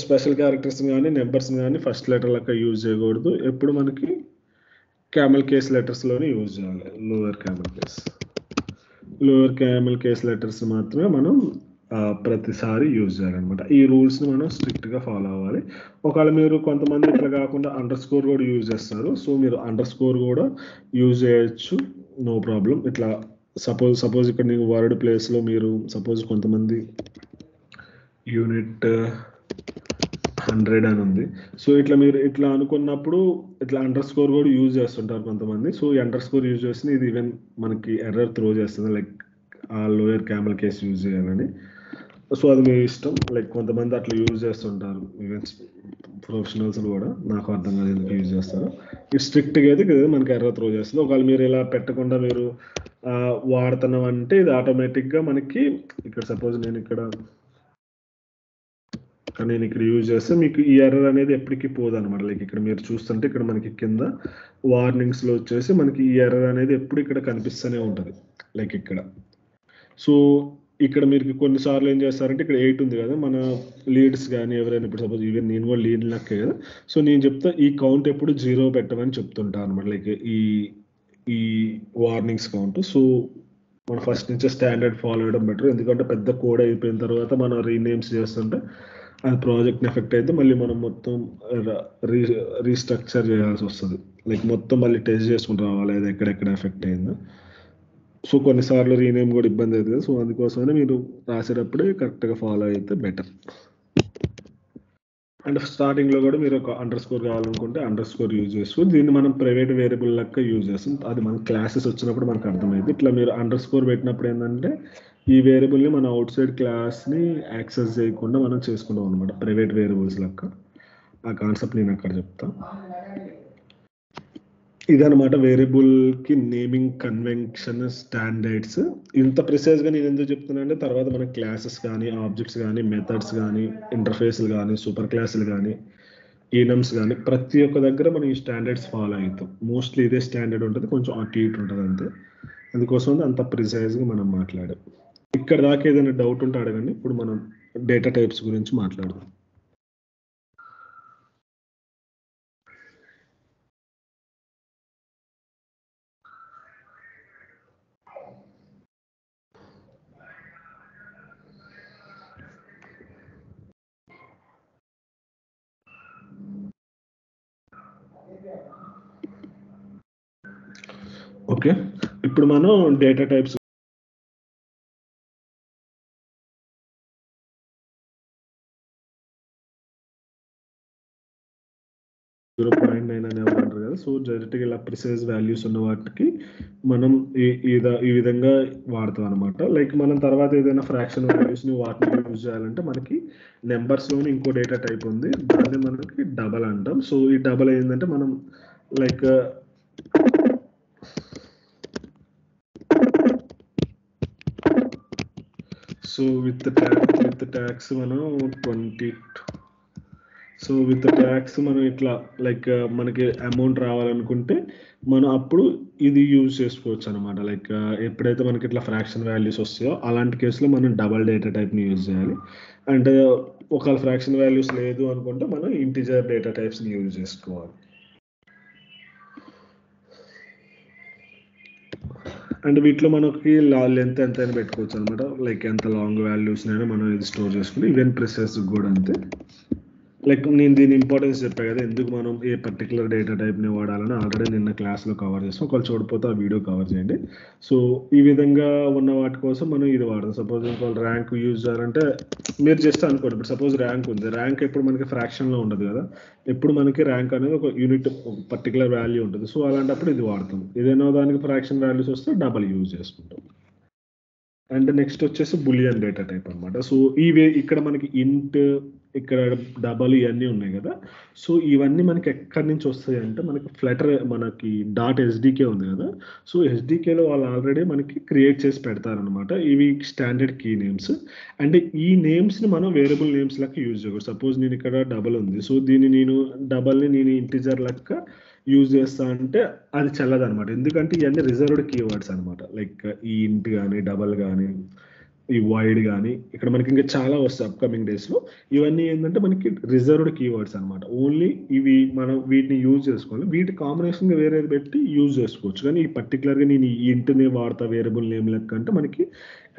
special characters కానీ నెంబర్స్ కానీ ఫస్ట్ లెటర్ లెక్క యూజ్ చేయకూడదు. ఎప్పుడు మనకి క్యామెల్ కేస్ లెటర్స్లోనే యూజ్ చేయాలి. లోయర్ క్యామెల్ కేస్ లెటర్స్ మాత్రమే మనం ప్రతిసారి యూజ్ చేయాలన్నమాట. ఈ రూల్స్ని మనం స్ట్రిక్ట్గా ఫాలో అవ్వాలి. ఒకవేళ మీరు కొంతమంది ఇట్లా కాకుండా అండర్ స్కోర్ కూడా యూజ్ చేస్తారు. సో మీరు అండర్ స్కోర్ కూడా యూజ్ చేయొచ్చు, నో ప్రాబ్లం. ఇట్లా సపోజ్ ఇక్కడ నీకు వర్డ్ ప్లేస్లో మీరు సపోజ్ కొంతమంది యూనిట్ 100 అని ఉంది. సో ఇట్లా మీరు ఇట్లా అనుకున్నప్పుడు ఇట్లా అండర్ స్కోర్ కూడా యూజ్ చేస్తుంటారు కొంతమంది. సో ఈ అండర్ స్కోర్ యూజ్ చేస్తుంది, ఇది ఈవెన్ మనకి ఎర్రర్ త్రో చేస్తుంది, లైక్ ఆ లోయర్ క్యామెల్ కేస్ యూజ్ చేయాలని. సో అది మీ ఇష్టం. లైక్ కొంతమంది అట్లా యూజ్ చేస్తుంటారు, ఈవెన్ ప్రొఫెషనల్స్ కూడా. నాకు అర్థం కాదు ఎందుకు యూజ్ చేస్తారు. ఇది స్ట్రిక్ట్గా అయితే మనకి ఎర్రర్ త్రో చేస్తుంది. ఒకవేళ మీరు ఇలా పెట్టకుండా మీరు వాడుతున్నాం అంటే ఇది ఆటోమేటిక్గా మనకి ఇక్కడ సపోజ్ నేను ఇక్కడ యూజ్ చేస్తే మీకు ఈ ఎర్రర్ అనేది ఎప్పటికీ పోదు అనమాట. లైక్ ఇక్కడ మీరు చూస్తుంటే ఇక్కడ మనకి కింద వార్నింగ్స్లో వచ్చేసి మనకి ఈ ఎర్రర్ అనేది ఎప్పుడు ఇక్కడ కనిపిస్తూనే ఉంటుంది, లైక్ ఇక్కడ. సో ఇక్కడ మీరు కొన్నిసార్లు ఏం చేస్తారంటే ఇక్కడ 8 ఉంది కదా, మన లీడ్స్ కానీ ఎవరైనా ఇప్పుడు సపోజ్ ఈవెన్ నేను కూడా లీడ్ లెక్కే కదా. సో నేను చెప్తా ఈ కౌంట్ ఎప్పుడు 0 పెట్టమని చెప్తుంటాను అనమాట, లైక్ ఈ వార్నింగ్స్ కౌంట్. సో మనం ఫస్ట్ నుంచే స్టాండర్డ్ ఫాలో అవ్వడం బెటర్. ఎందుకంటే పెద్ద కోడ్ అయిపోయిన తర్వాత మనం రీనేమ్స్ చేస్తుంటే అది ప్రాజెక్ట్ని ఎఫెక్ట్ అయితే మళ్ళీ మనం మొత్తం రీస్ట్రక్చర్ చేయాల్సి వస్తుంది. లైక్ మొత్తం మళ్ళీ టెస్ట్ చేసుకుంటూ రావాలి అది ఎక్కడెక్కడ ఎఫెక్ట్ అయిందో. సో కొన్నిసార్లు రీనేమ్ కూడా ఇబ్బంది అవుతుంది. సో అందుకోసమనే మీరు రాసేటప్పుడే కరెక్ట్గా ఫాలో అయితే బెటర్. అండ్ స్టార్టింగ్లో కూడా మీరు ఒక అండర్ స్కోర్ కావాలనుకుంటే అండర్ స్కోర్ యూజ్ చేసుకో. దీన్ని మనం ప్రైవేట్ వేరియబుల్ లెక్క యూజ్ చేస్తాం. అది మన క్లాసెస్ వచ్చినప్పుడు మనకు అర్థమైంది. ఇట్లా మీరు అండర్ స్కోర్ పెట్టినప్పుడు ఏంటంటే ఈ వేరియబుల్ని మన అవుట్ సైడ్ క్లాస్ని యాక్సెస్ చేయకుండా మనం చేసుకుంటాం అనమాట, ప్రైవేట్ వేరియబుల్స్ లెక్క. ఆ కాన్సెప్ట్ నేను అక్కడ చెప్తా. ఇదనమాట వేరియబుల్కి నేమింగ్ కన్వెన్షన్ స్టాండర్డ్స్. ఇంత ప్రిసైజ్గా నేను ఎందుకు చెప్తున్నా అంటే తర్వాత మన క్లాసెస్ కానీ ఆబ్జెక్ట్స్ కానీ మెథడ్స్ కానీ ఇంటర్ఫేస్లు కానీ సూపర్ క్లాసులు కానీ ఈనమ్స్ కానీ ప్రతి ఒక్క దగ్గర మనం ఈ స్టాండర్డ్స్ ఫాలో అవుతాం. మోస్ట్లీ ఇదే స్టాండర్డ్ ఉంటుంది, కొంచెం అటు ఇటు ఉంటుంది అంతే. అందుకోసం అంత ప్రిసైజ్గా మనం మాట్లాడాం. ఇక్కడ దాకా ఏదైనా డౌట్ ఉంటే అడగండి. ఇప్పుడు మనం డేటా టైప్స్ గురించి మాట్లాడదాం. ఓకే, ఇప్పుడు మనం డేటా టైప్స్ 0.9 అని ఎవరు అంటారు కదా. సో డైరెక్ట్గా ఇలా ప్రిసైజ్ వాల్యూస్ ఉన్న వాటికి మనం ఈ విధంగా వాడతాం అనమాట. లైక్ మనం తర్వాత ఏదైనా ఫ్రాక్షన్ వాల్యూస్ని వాటిని యూజ్ చేయాలంటే మనకి నెంబర్స్లోని ఇంకో డేటా టైప్ ఉంది, దాన్ని మనకి డబల్ అంటాం. సో ఈ డబల్ ఏంటంటే మనం లైక్ సో విత్ ట్యాక్స్ మనం 20. సో విత్ ట్యాక్స్ మనం ఇట్లా లైక్ మనకి అమౌంట్ రావాలనుకుంటే మనం అప్పుడు ఇది యూజ్ చేసుకోవచ్చు అనమాట. లైక్ ఎప్పుడైతే మనకి ఇట్లా ఫ్రాక్షన్ వాల్యూస్ వస్తాయో అలాంటి కేసులో మనం డబల్ డేటా టైప్ని యూజ్ చేయాలి. అండ్ ఒకవేళ ఫ్రాక్షన్ వాల్యూస్ లేదు అనుకుంటే మనం ఇంటిజర్ డేటా టైప్స్ని యూజ్ చేసుకోవాలి. అండ్ వీటిలో మనకి లెంత్ ఎంత అయినా పెట్టుకోవచ్చు అనమాట. లైక్ ఎంత లాంగ్ వాల్యూస్ అయినా మనం ఇది స్టోర్ చేసుకుని ఈవెన్ ప్రిసెస్ కూడా అంతే. లైక్ నేను దీని ఇంపార్టెన్స్ చెప్పాను కదా, ఎందుకు మనం ఏ పర్టికులర్ డేటా టైప్ని వాడాలని ఆల్రెడీ నిన్న క్లాస్లో కవర్ చేస్తాం. ఒకవేళ చూడకపోతే ఆ వీడియో కవర్ చేయండి. సో ఈ విధంగా ఉన్న వాటి కోసం మనం ఇది వాడతాం. సపోజ్ ఇంకోటి ర్యాంక్ యూజ్ చేయాలంటే మీరు జస్ట్ అనుకోండి, ఇప్పుడు సపోజ్ ర్యాంక్ ఉంది, ర్యాంక్ ఎప్పుడు మనకి ఫ్రాక్షన్లో ఉండదు కదా, ఎప్పుడు మనకి ర్యాంక్ అనేది ఒక యూనిట్ ఒక పర్టికులర్ వాల్యూ ఉంటుంది. సో అలాంటప్పుడు ఇది వాడతాం. ఏదైనా దానికి ఫ్రాక్షన్ వాల్యూస్ వస్తే డబల్ యూజ్ చేసుకుంటాం. అండ్ నెక్స్ట్ వచ్చేసి బులియన్ డేటా టైప్ అనమాట. సో ఇక్కడ మనకి ఇంట్, ఇక్కడ డబల్ ఇవన్నీ ఉన్నాయి కదా. సో ఇవన్నీ మనకి ఎక్కడి నుంచి వస్తాయి అంటే మనకి ఫ్లటర్, మనకి .sdk ఉంది కదా. సో ఎస్డికేలో వాళ్ళు ఆల్రెడీ మనకి క్రియేట్ చేసి పెడతారనమాట. ఇవి స్టాండర్డ్ కీ నేమ్స్. అండ్ ఈ నేమ్స్ని మనం వేరియబుల్ నేమ్స్ లెక్క యూజ్ చేయకూడదు. సపోజ్ నేను ఇక్కడ డబల్ ఉంది, సో దీన్ని నేను డబల్ని నేను ఇంటిజర్ లెక్క యూజ్ చేస్తా అంటే అది చెల్లదు అనమాట. ఎందుకంటే ఇవన్నీ రిజర్వ్డ్ కీవర్డ్స్ అనమాట. లైక్ ఈ ఇంట్ కానీ, డబల్ కానీ, ఈ వైడ్ కానీ, ఇక్కడ మనకి ఇంకా చాలా వస్తాయి అప్కమింగ్ డేస్లో. ఇవన్నీ ఏంటంటే మనకి రిజర్వ్డ్ కీవర్డ్స్ అనమాట. ఓన్లీ ఇవి మనం వీటిని యూజ్ చేసుకోవాలి. వీటి కాంబినేషన్గా వేరేది పెట్టి యూజ్ చేసుకోవచ్చు. కానీ ఈ పర్టికులర్గా నేను ఈ ఇంట్ని వాడతా వేరియబుల్ నేమ్ లెక్క అంటే మనకి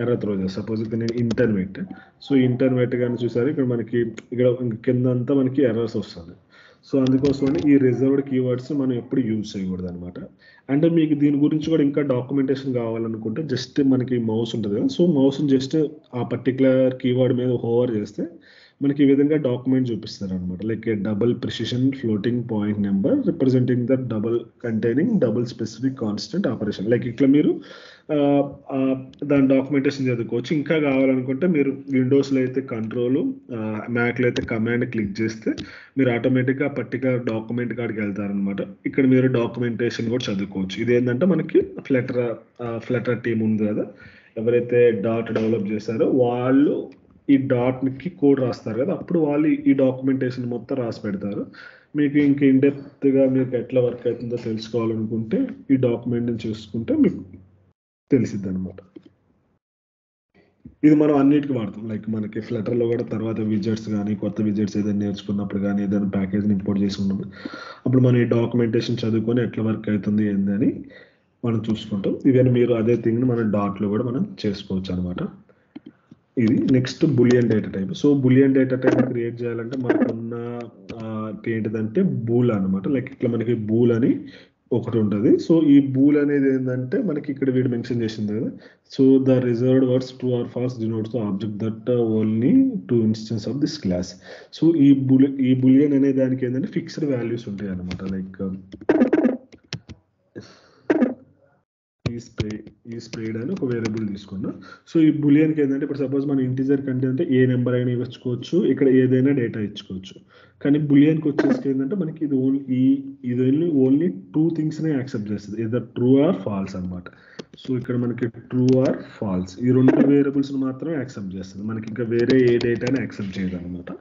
ఎర్ర త్రో చేస్తాను. సపోజ్ ఇక్కడ నేను ఇంటర్నెట్, సో ఇంటర్నెట్ కానీ చూసారు ఇక్కడ మనకి ఇక్కడ కింద అంతా మనకి ఎర్రర్స్ వస్తుంది. సో అందుకోసమని ఈ రిజర్వ్డ్ కీవర్డ్స్ మనం ఎప్పుడు యూజ్ చేయకూడదు అనమాట. అండ్ మీకు దీని గురించి కూడా ఇంకా డాక్యుమెంటేషన్ కావాలనుకుంటే జస్ట్ మనకి మౌస్ ఉంటుంది కదా. సో మౌస్ని జస్ట్ ఆ పర్టికులర్ కీవర్డ్ మీద హోవర్ చేస్తే మనకి ఈ విధంగా డాక్యుమెంట్ చూపిస్తారు అనమాట. Like double precision floating point number representing the double containing double specific constant operation. Like ఇట్లా మీరు దాని డాక్యుమెంటేషన్ చదువుకోవచ్చు. ఇంకా కావాలనుకుంటే మీరు విండోస్లో అయితే కంట్రోల్, మ్యాక్లో అయితే కమాండ్ క్లిక్ చేస్తే మీరు ఆటోమేటిక్గా పర్టికులర్ డాక్యుమెంట్ కాడికి వెళ్తారనమాట. ఇక్కడ మీరు డాక్యుమెంటేషన్ కూడా చదువుకోవచ్చు. ఇదేంటంటే మనకి ఫ్లటర్ టీమ్ ఉంది కదా, ఎవరైతే డాట్ డెవలప్ చేశారో వాళ్ళు ఈ డాట్కి కోడ్ రాస్తారు కదా, అప్పుడు వాళ్ళు ఈ డాక్యుమెంటేషన్ మొత్తం రాసి పెడతారు. మీకు ఇంకా ఇన్డెప్త్గా మీకు ఎట్లా వర్క్ అవుతుందో తెలుసుకోవాలనుకుంటే ఈ డాక్యుమెంట్ని చూసుకుంటే మీకు తెలిసిద్ది అనమాట. ఇది మనం అన్నిటికీ వాడతాం. లైక్ మనకి ఫ్లటర్లో కూడా తర్వాత విజెట్స్ కానీ, కొత్త విజెట్స్ ఏదైనా నేర్చుకున్నప్పుడు కానీ, ఏదైనా ప్యాకేజ్ని ఇంపోర్ట్ చేసుకున్నప్పుడు అప్పుడు మనం ఈ డాక్యుమెంటేషన్ చదువుకొని ఎట్లా వర్క్ అవుతుంది ఏందని మనం చూసుకుంటాం. ఇవన్నీ మీరు అదే థింగ్ని మన డాట్లో కూడా మనం చేసుకోవచ్చు అనమాట. ఇది next boolean data type. So boolean data type create చేయాలంటే మనకున్న ఏంటిదంటే బూల్ అనమాట. లైక్ ఇట్లా మనకి బూల్ అని ఒకటి ఉంటుంది. సో ఈ బూల్ అనేది ఏంటంటే మనకి ఇక్కడ వీడు మెన్షన్ చేసింది కదా. So the reserved words true or false denotes the object that only 2 instance of this class. So ఈ బులియన్ అనే దానికి ఏంటంటే ఫిక్స్డ్ వాల్యూస్ ఉంటాయి అనమాట. లైక్ ఈ స్ప్రేడ్ అని ఒక వేరియబుల్ తీసుకున్నాం. సో ఈ బులియన్కి ఏంటంటే ఇప్పుడు సపోజ్ మన ఇంటిజర్ కంటే అంటే ఏ నెంబర్ అయినా ఇవ్వచ్చుకోవచ్చు, ఇక్కడ ఏదైనా డేటా ఇచ్చుకోవచ్చు. కానీ బులియన్కి వచ్చేసి ఏంటంటే మనకి ఇది ఓన్లీ 2 థింగ్స్నే యాక్సెప్ట్ చేస్తుంది, ఏదర్ ట్రూ ఆర్ ఫాల్స్ అనమాట. సో ఇక్కడ మనకి ట్రూ ఆర్ ఫాల్స్ ఈ 2 వేరియబుల్స్ని మాత్రమే యాక్సెప్ట్ చేస్తుంది. మనకి ఇంకా వేరే ఏ డేటాని యాక్సెప్ట్ చేయదు అనమాట.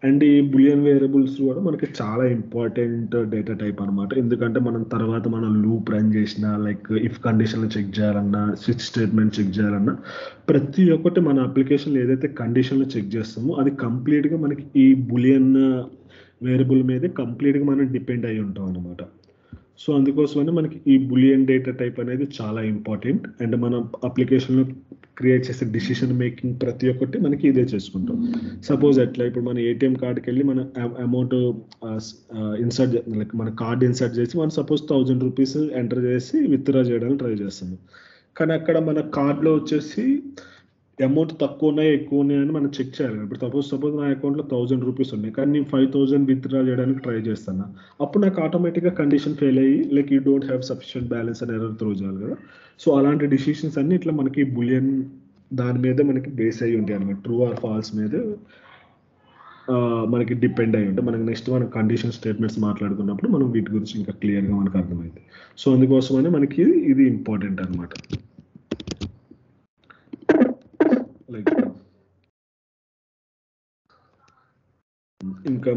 అండ్ ఈ బులియన్ వేరియబుల్స్ కూడా మనకి చాలా ఇంపార్టెంట్ డేటా టైప్ అనమాట. ఎందుకంటే మనం తర్వాత మనం లూప్ రన్ చేసిన, లైక్ ఇఫ్ కండిషన్లు చెక్ చేయాలన్నా, స్విచ్ స్టేట్మెంట్ చెక్ చేయాలన్నా, ప్రతి ఒక్కటి మన అప్లికేషన్లో ఏదైతే కండిషన్లు చెక్ చేస్తామో అది కంప్లీట్గా మనకి ఈ బులియన్ వేరియబుల్ మీదే కంప్లీట్గా మనం డిపెండ్ అయి ఉంటాం అనమాట. సో అందుకోసమని మనకి ఈ బులియన్ డేటా టైప్ అనేది చాలా ఇంపార్టెంట్. అండ్ మనం అప్లికేషన్లో క్రియేట్ చేసే డిసిషన్ మేకింగ్ ప్రతి ఒక్కటి మనకి ఇదే చేసుకుంటాం. సపోజ్ ఎట్లా ఇప్పుడు మన ఏటీఎం కార్డ్కి వెళ్ళి మన అమౌంట్ ఇన్సర్ట్, లైక్ మన కార్డ్ ఇన్సర్ట్ చేసి మనం సపోజ్ 1000 రూపీస్ ఎంటర్ చేసి విత్డ్రా చేయడానికి ట్రై చేస్తాము. కానీ అక్కడ మన కార్డ్లో వచ్చేసి అమౌంట్ తక్కువ ఉన్నాయి ఎక్కువ ఉన్నాయి అని మనం చెక్ చేయాలి. ఇప్పుడు సపోజ్ నా అకౌంట్లో 1000 రూపీస్ ఉన్నాయి, కానీ నేను 5000 విత్డ్రా చేయడానికి ట్రై చేస్తాను. అప్పుడు నాకు ఆటోమేటిక్గా కండిషన్ ఫెయిల్ అయ్యి like you don't have sufficient balance అని ఎర్రర్ త్రో చేయాలి కదా. సో అలాంటి డిసిషన్స్ అన్ని ఇట్లా మనకి బులియన్ దాని మీద మనకి బేస్ అయ్యి ఉంటాయి అనమాట. ట్రూ ఆర్ ఫాల్స్ మీద మనకి డిపెండ్ అయ్యి ఉంటాయి. మనకి నెక్స్ట్ మనం కండిషన్ స్టేట్మెంట్స్ మాట్లాడుకున్నప్పుడు మనం వీటి గురించి ఇంకా క్లియర్గా మనకు అర్థమైంది. సో అందుకోసమని మనకి ఇది ఇంపార్టెంట్ అనమాట. లైక్ ఇంకా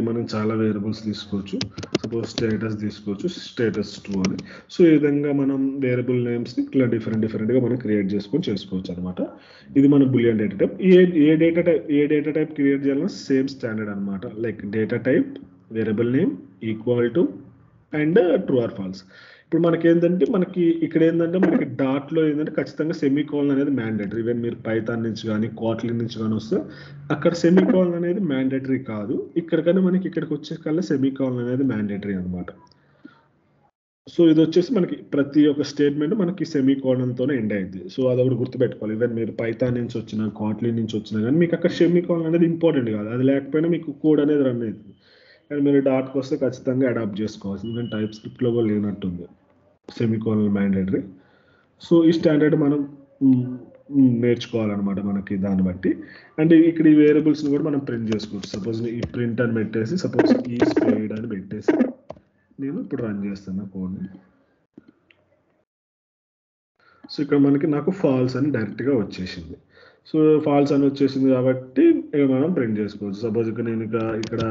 మనం చాలా వేరియబుల్స్ తీసుకోవచ్చు. సపోజ్ స్టేటస్ తీసుకోవచ్చు, స్టేటస్ ట్రూ అని. సో ఈ విధంగా మనం వేరియబుల్ నేమ్స్ని ఇట్లా డిఫరెంట్గా మనం క్రియేట్ చేసుకోవచ్చు అనమాట. ఇది మన బులియన్ డేటా టైప్. ఏ డేటా టైప్ క్రియేట్ చేయాలన్నా సేమ్ స్టాండర్డ్ అనమాట. Like data type, variable name equal to and true or false. ఇప్పుడు మనకి ఏంటంటే ఇక్కడ ఏంటంటే మనకి డాట్లో ఏంటంటే ఖచ్చితంగా సెమీకోలన్ అనేది మ్యాండేటరీ. ఈవెన్ మీరు పైథాన్ నుంచి కానీ కోట్లిన్ నుంచి కానీ వస్తే అక్కడ సెమీకోలన్ అనేది మ్యాండేటరీ కాదు. ఇక్కడికన్నా మనకి ఇక్కడికి వచ్చే కల్లా సెమీకోలన్ అనేది మ్యాండేటరీ అనమాట. సో ఇది వచ్చేసి మనకి ప్రతి ఒక్క స్టేట్మెంట్ మనకి సెమీకోలన్తోనే ఎండ్ అయింది. సో అదొకటి గుర్తుపెట్టుకోవాలి. ఈవెన్ మీరు పైథాన్ నుంచి వచ్చినా కోట్లిన్ నుంచి వచ్చినా కానీ మీకు అక్కడ సెమీకోలన్ అనేది ఇంపార్టెంట్ కాదు. అది లేకపోయినా మీకు కోడ్ అనేది రన్ అవుతుంది. అండ్ మీరు డాట్కి వస్తే ఖచ్చితంగా అడాప్ట్ చేసుకోవాల్సింది. ఈవెన్ టైప్ స్క్రిప్ట్లో కూడా లేనట్టుంది సెమీకోలన్ మ్యాండేటరీ. సో ఈ స్టాండర్డ్ మనం నేర్చుకోవాలన్నమాట మనకి దాన్ని బట్టి. అండ్ ఇక్కడ ఈ వేరియబుల్స్ని కూడా మనం ప్రింట్ చేసుకోవచ్చు. సపోజ్ ఈ ప్రింట్ అని పెట్టేసి సపోజ్ ఈ స్పేడ్ అని పెట్టేసి నేను ఇప్పుడు రన్ చేస్తాను కోడ్ని. సో ఇక్కడ మనకి నాకు ఫాల్స్ అని డైరెక్ట్గా వచ్చేసింది. సో ఫాల్స్ అని వచ్చేసింది కాబట్టి మనం ప్రింట్ చేసుకోవచ్చు. సపోజ్ నేను ఇక్కడ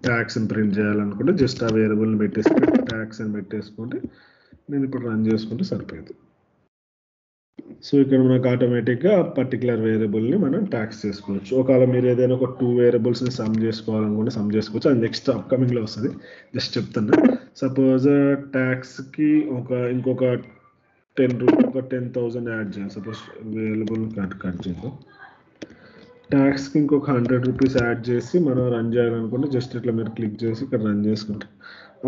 ట్యాక్స్ని ప్రింట్ చేయాలనుకుంటే జస్ట్ ఆ వేరియబుల్ని పెట్టేసి ట్యాక్స్ అని పెట్టేసుకుంటే నేను ఇప్పుడు రన్ చేసుకుంటే సరిపోయింది. సో ఇక్కడ మనకు ఆటోమేటిక్గా పర్టికులర్ వేరియబుల్ని మనం ట్యాక్స్ చేసుకోవచ్చు. ఒకవేళ మీరు ఏదైనా ఒక 2 వేరియబుల్స్ని సమ్ చేసుకోవాలనుకుంటే సమ్ చేసుకోవచ్చు. అది నెక్స్ట్ అప్కమింగ్లో వస్తుంది, జస్ట్ చెప్తున్నా. సపోజ్ ట్యాక్స్కి ఇంకొక 10,000 యాడ్ చేయాలి. సపోజ్ వేరియబుల్ కట్ చేద్దాం. ట్యాక్స్కి ఇంకొక 100 రూపీస్ యాడ్ చేసి మనం రన్ చేయాలనుకుంటే జస్ట్ ఇట్లా మీరు క్లిక్ చేసి ఇక్కడ రన్ చేసుకుంటే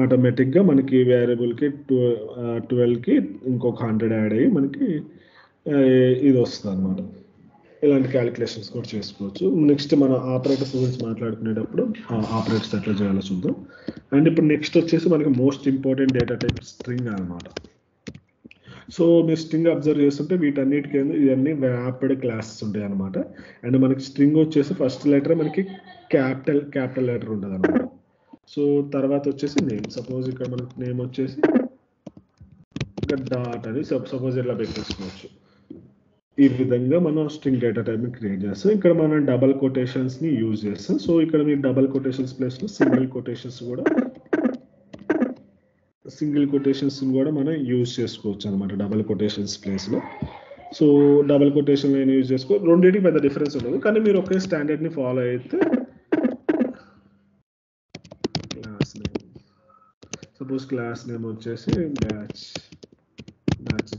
ఆటోమేటిక్గా మనకి వేరియబుల్కి 12కి ఇంకొక 100 యాడ్ అయ్యి మనకి ఇది వస్తుంది అనమాట. ఇలాంటి క్యాలిక్యులేషన్స్ కూడా చేసుకోవచ్చు. నెక్స్ట్ మన ఆపరేటర్స్ గురించి మాట్లాడుకునేటప్పుడు ఆపరేటర్స్ ఎట్లా చేయాలో చూద్దాం. అండ్ ఇప్పుడు నెక్స్ట్ వచ్చేసి మనకి most important data type string అనమాట. సో మీరు స్ట్రింగ్ అబ్జర్వ్ చేస్తుంటే వీటన్నిటికీ ఇవన్నీ వ్యాప్డ్ క్లాసెస్ ఉంటాయి అనమాట. అండ్ మనకి స్ట్రింగ్ వచ్చేసి ఫస్ట్ లెటర్ మనకి క్యాపిటల్ లెటర్ ఉంటుంది అనమాట. సో తర్వాత వచ్చేసి నేమ్. సపోజ్ ఇక్కడ మనకి నేమ్ వచ్చేసి ఇంకా డాట్ అని సపోజ్ ఇలా పెట్టేసుకోవచ్చు. ఈ విధంగా మనం స్ట్రింగ్ డేటా టైప్ని క్రియేట్ చేస్తాం. ఇక్కడ మనం డబల్ కొటేషన్స్ని యూజ్ చేస్తాం. సో ఇక్కడ మీరు డబల్ కొటేషన్స్ ప్లేస్లో సింగిల్ కొటేషన్స్ కూడా మనం యూజ్ చేసుకోవచ్చు అనమాట డబల్ కొటేషన్స్ ప్లేస్లో. సో డబల్ కొటేషన్ నేను యూజ్ రెండింటికి పెద్ద డిఫరెన్స్ ఉండదు, కానీ మీరు ఒకే స్టాండర్డ్ని ఫాలో అయితే class name suppose class name వచ్చేసి బ్యాచ్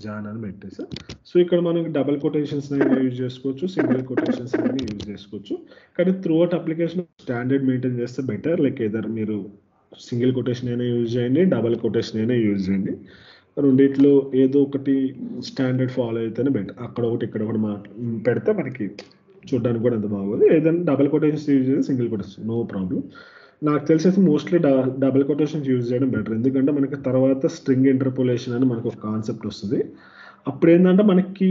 జాన్ అని పెట్టేసి సో ఇక్కడ మనకి డబల్ కొటేషన్స్ యూజ్ చేసుకోవచ్చు, సింగిల్ కొటేషన్స్ యూజ్ చేసుకోవచ్చు. కానీ through out application standard maintain చేస్తే బెటర్. లైక్ ఏదర్ మీరు సింగిల్ కొటేషన్ అయినా యూజ్ చేయండి, డబల్ కొటేషన్ అయినా యూజ్ చేయండి. రెండిట్లో ఏదో ఒకటి స్టాండర్డ్ ఫాలో అయితేనే బెటర్. అక్కడ ఒకటి ఇక్కడ ఒకటి పెడితే మనకి చూడడానికి కూడా అంత బాగోదు. ఏదైనా డబల్ కొటేషన్స్ యూజ్ చేస్తే సింగిల్ కొటేషన్ నో ప్రాబ్లం. నాకు తెలిసేసి మోస్ట్లీ డబల్ కొటేషన్స్ యూజ్ చేయడం బెటర్. ఎందుకంటే మనకి తర్వాత స్ట్రింగ్ ఇంటర్పోలేషన్ అని మనకు ఒక కాన్సెప్ట్ వస్తుంది. అప్పుడు ఏంటంటే మనకి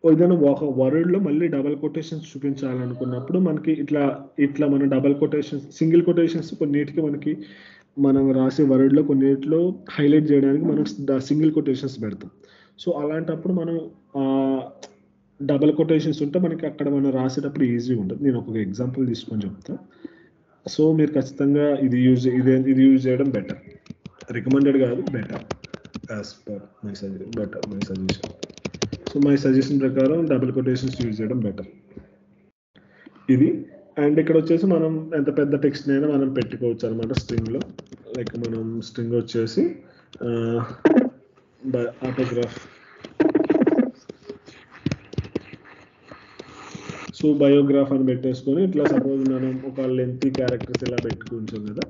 ఏదైనా ఒక వర్డ్లో మళ్ళీ డబల్ కొటేషన్స్ చూపించాలనుకున్నప్పుడు మనకి ఇట్లా మన డబల్ కొటేషన్స్ సింగిల్ కొటేషన్స్ కొన్నిటికి మనం రాసే వర్డ్లో కొన్నిటిలో హైలైట్ చేయడానికి మనం సింగిల్ కొటేషన్స్ పెడతాం. సో అలాంటప్పుడు మనం డబల్ కొటేషన్స్ ఉంటే మనకి అక్కడ మనం రాసేటప్పుడు ఈజీగా ఉంటుంది. నేను ఒక ఎగ్జాంపుల్ తీసుకొని చెప్తాను. సో మీరు ఖచ్చితంగా ఇది యూజ్ చేయడం బెటర్. రికమెండెడ్ కాదు, better as per my suggestion. So my suggestion ప్రకారం డబుల్ కొటేషన్స్ యూజ్ చేయడం బెటర్ ఇది. అండ్ ఇక్కడ వచ్చేసి మనం ఎంత పెద్ద టెక్స్ట్ అయినా మనం పెట్టుకోవచ్చు అనమాట స్ట్రింగ్లో. లైక్ మనం స్ట్రింగ్ వచ్చేసి ఆటోగ్రాఫ్. సో బయోగ్రాఫ్ అని పెట్టేసుకొని ఇట్లా సపోజ్ మనం ఒక లెంతీ క్యారెక్టర్స్ ఇలా పెట్టుకుంటాం కదా.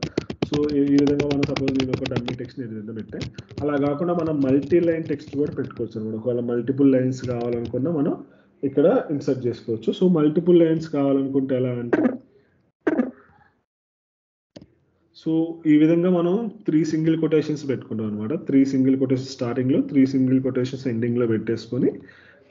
సో ఈ విధంగా మనం సపోజ్ నేను ఒక డమ్మీ టెక్స్ట్ ఏదైనా పెట్టాం. అలా కాకుండా మనం మల్టీ లైన్ టెక్స్ట్ కూడా పెట్టుకోవచ్చు అనమాట. ఒకవేళ మల్టిపుల్ లైన్స్ కావాలనుకున్నా మనం ఇక్కడ ఇన్సర్ట్ చేసుకోవచ్చు. సో మల్టిపుల్ లైన్స్ కావాలనుకుంటే ఎలా అంటే సో ఈ విధంగా మనం 3 సింగిల్ కొటేషన్స్ పెట్టుకుంటాం అనమాట. 3 సింగిల్ కొటేషన్స్ స్టార్టింగ్లో, 3 సింగిల్ కొటేషన్స్ ఎండింగ్లో పెట్టేసుకొని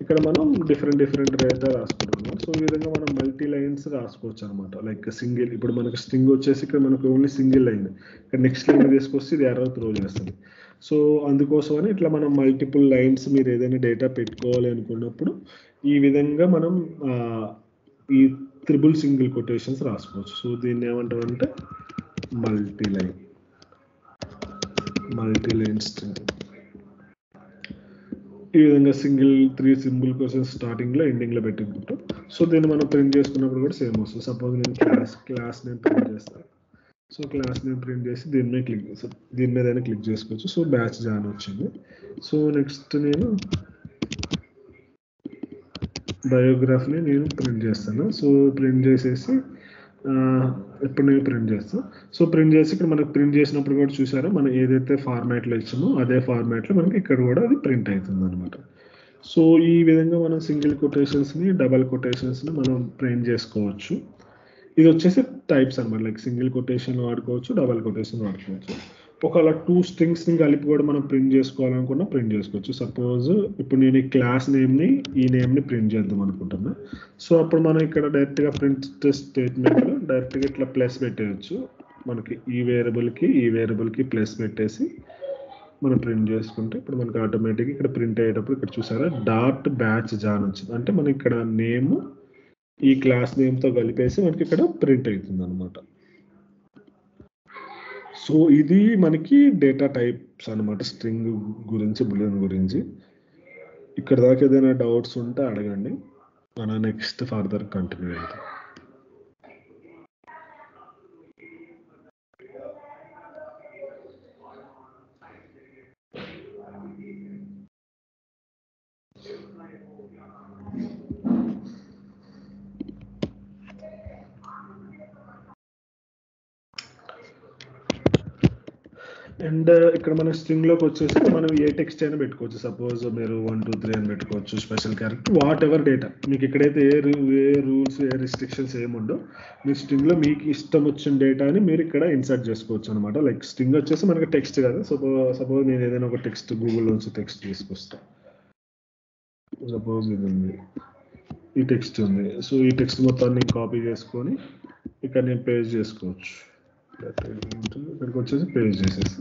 ఇక్కడ మనం డిఫరెంట్ రేట్ రాసుకుంటాం. సో ఈ విధంగా మనం మల్టీ లైన్స్ రాసుకోవచ్చు అనమాట. లైక్ సింగిల్ ఇప్పుడు మనకు స్ట్రింగ్ వచ్చేసి ఇక్కడ మనకు ఓన్లీ సింగిల్ లైన్, ఇక్కడ నెక్స్ట్ లైన్ తీసుకొస్తే ఇది ఎర్రర్ త్రో చేస్తుంది. సో అందుకోసమని ఇట్లా మనం మల్టిపుల్ లైన్స్ మీరు ఏదైనా డేటా పెట్టుకోవాలి అనుకున్నప్పుడు ఈ విధంగా మనం ఈ త్రిబుల్ సింగిల్ కొటేషన్స్ రాసుకోవచ్చు. సో దీన్ని ఏమంటామంటే మల్టీ లైన్ స్ట్రింగ్. ఈ విధంగా 3 సింగిల్ క్వశ్చన్స్ స్టార్టింగ్లో ఎండింగ్లో పెట్టుకుంటాం. సో దీన్ని మనం ప్రింట్ చేసుకున్నప్పుడు కూడా సేమ్ వస్తుంది. సపోజ్ నేను క్లాస్ నేమ్ ప్రింట్ చేస్తాను. సో క్లాస్ నేమ్ ప్రింట్ చేసి దీని మీద క్లిక్ చేసుకోవచ్చు. సో బ్యాచ్ జాన్ వచ్చింది. సో నెక్స్ట్ నేను బయోగ్రాఫ్ని నేను ప్రింట్ చేస్తాను. సో ప్రింట్ చేసేసి ఇప్పుడు నేను ప్రింట్ చేస్తాను. సో ప్రింట్ చేసి ఇక్కడ మనకు ప్రింట్ చేసినప్పుడు కూడా చూసారా మనం ఏదైతే ఫార్మాట్లో ఇచ్చామో అదే ఫార్మాట్లో మనకి ఇక్కడ కూడా అది ప్రింట్ అవుతుంది అనమాట. సో ఈ విధంగా మనం సింగిల్ కొటేషన్స్ని డబల్ కొటేషన్స్ని మనం ప్రింట్ చేసుకోవచ్చు. ఇది వచ్చేసి టైప్స్ అనమాట. లైక్ సింగిల్ కొటేషన్ వాడుకోవచ్చు, డబల్ కొటేషన్ వాడుకోవచ్చు. ఒకవేళ 2 స్ట్రింగ్స్ని కలిపి కూడా మనం ప్రింట్ చేసుకోవాలనుకున్నా ప్రింట్ చేసుకోవచ్చు. సపోజ్ ఇప్పుడు నేను ఈ క్లాస్ నేమ్ని ఈ నేమ్ని ప్రింట్ చేద్దాం అనుకుంటున్నా. సో అప్పుడు మనం ఇక్కడ డైరెక్ట్గా ప్రింట్ స్టేట్మెంట్లో డైరెక్ట్గా ఇట్లా ప్లస్ పెట్టేయచ్చు. మనకి ఈ వేరియబుల్కి ప్లస్ పెట్టేసి మనం ప్రింట్ చేసుకుంటే ఇప్పుడు మనకి ఆటోమేటిక్గా ఇక్కడ ప్రింట్ అయ్యేటప్పుడు ఇక్కడ చూసారా డాట్ బ్యాచ్ జాన్ వచ్చింది. అంటే మనం ఇక్కడ నేమ్ ఈ క్లాస్ నేమ్తో కలిపేసి మనకి ఇక్కడ ప్రింట్ అవుతుంది అనమాట. సో ఇది మనకి డేటా టైప్స్ అనమాట, స్ట్రింగ్ గురించి, బులియన్ గురించి. ఇక్కడ దాకా ఏదైనా డౌట్స్ ఉంటే అడగండి, మన నెక్స్ట్ ఫర్దర్ కంటిన్యూ అవుతాం. అండ్ ఇక్కడ మన స్ట్రింగ్లోకి వచ్చేసి మనం ఏ టెక్స్ట్ అయినా పెట్టుకోవచ్చు. సపోజ్ మీరు 1 2 3 అని పెట్టుకోవచ్చు, special character, what ever data. మీకు ఇక్కడైతే ఏ రూల్స్ ఏ రిస్ట్రిక్షన్స్ ఏముండో మీ స్ట్రింగ్లో మీకు ఇష్టం వచ్చిన డేటాని మీరు ఇక్కడ ఇన్సర్ట్ చేసుకోవచ్చు అనమాట. లైక్ స్ట్రింగ్ వచ్చేసి మనకి టెక్స్ట్ కదా. సపోజ్ నేను ఏదైనా ఒక టెక్స్ట్ గూగుల్లోంచి టెక్స్ట్ తీసుకొస్తాను. సపోజ్ ఇది ఉంది, ఈ టెక్స్ట్ ఉంది. సో ఈ టెక్స్ట్ మొత్తాన్ని కాపీ చేసుకొని ఇక్కడ నేను పేస్ట్ చేసుకోవచ్చు. ఇక్కడికి వచ్చేసి పేస్ట్ చేసేసి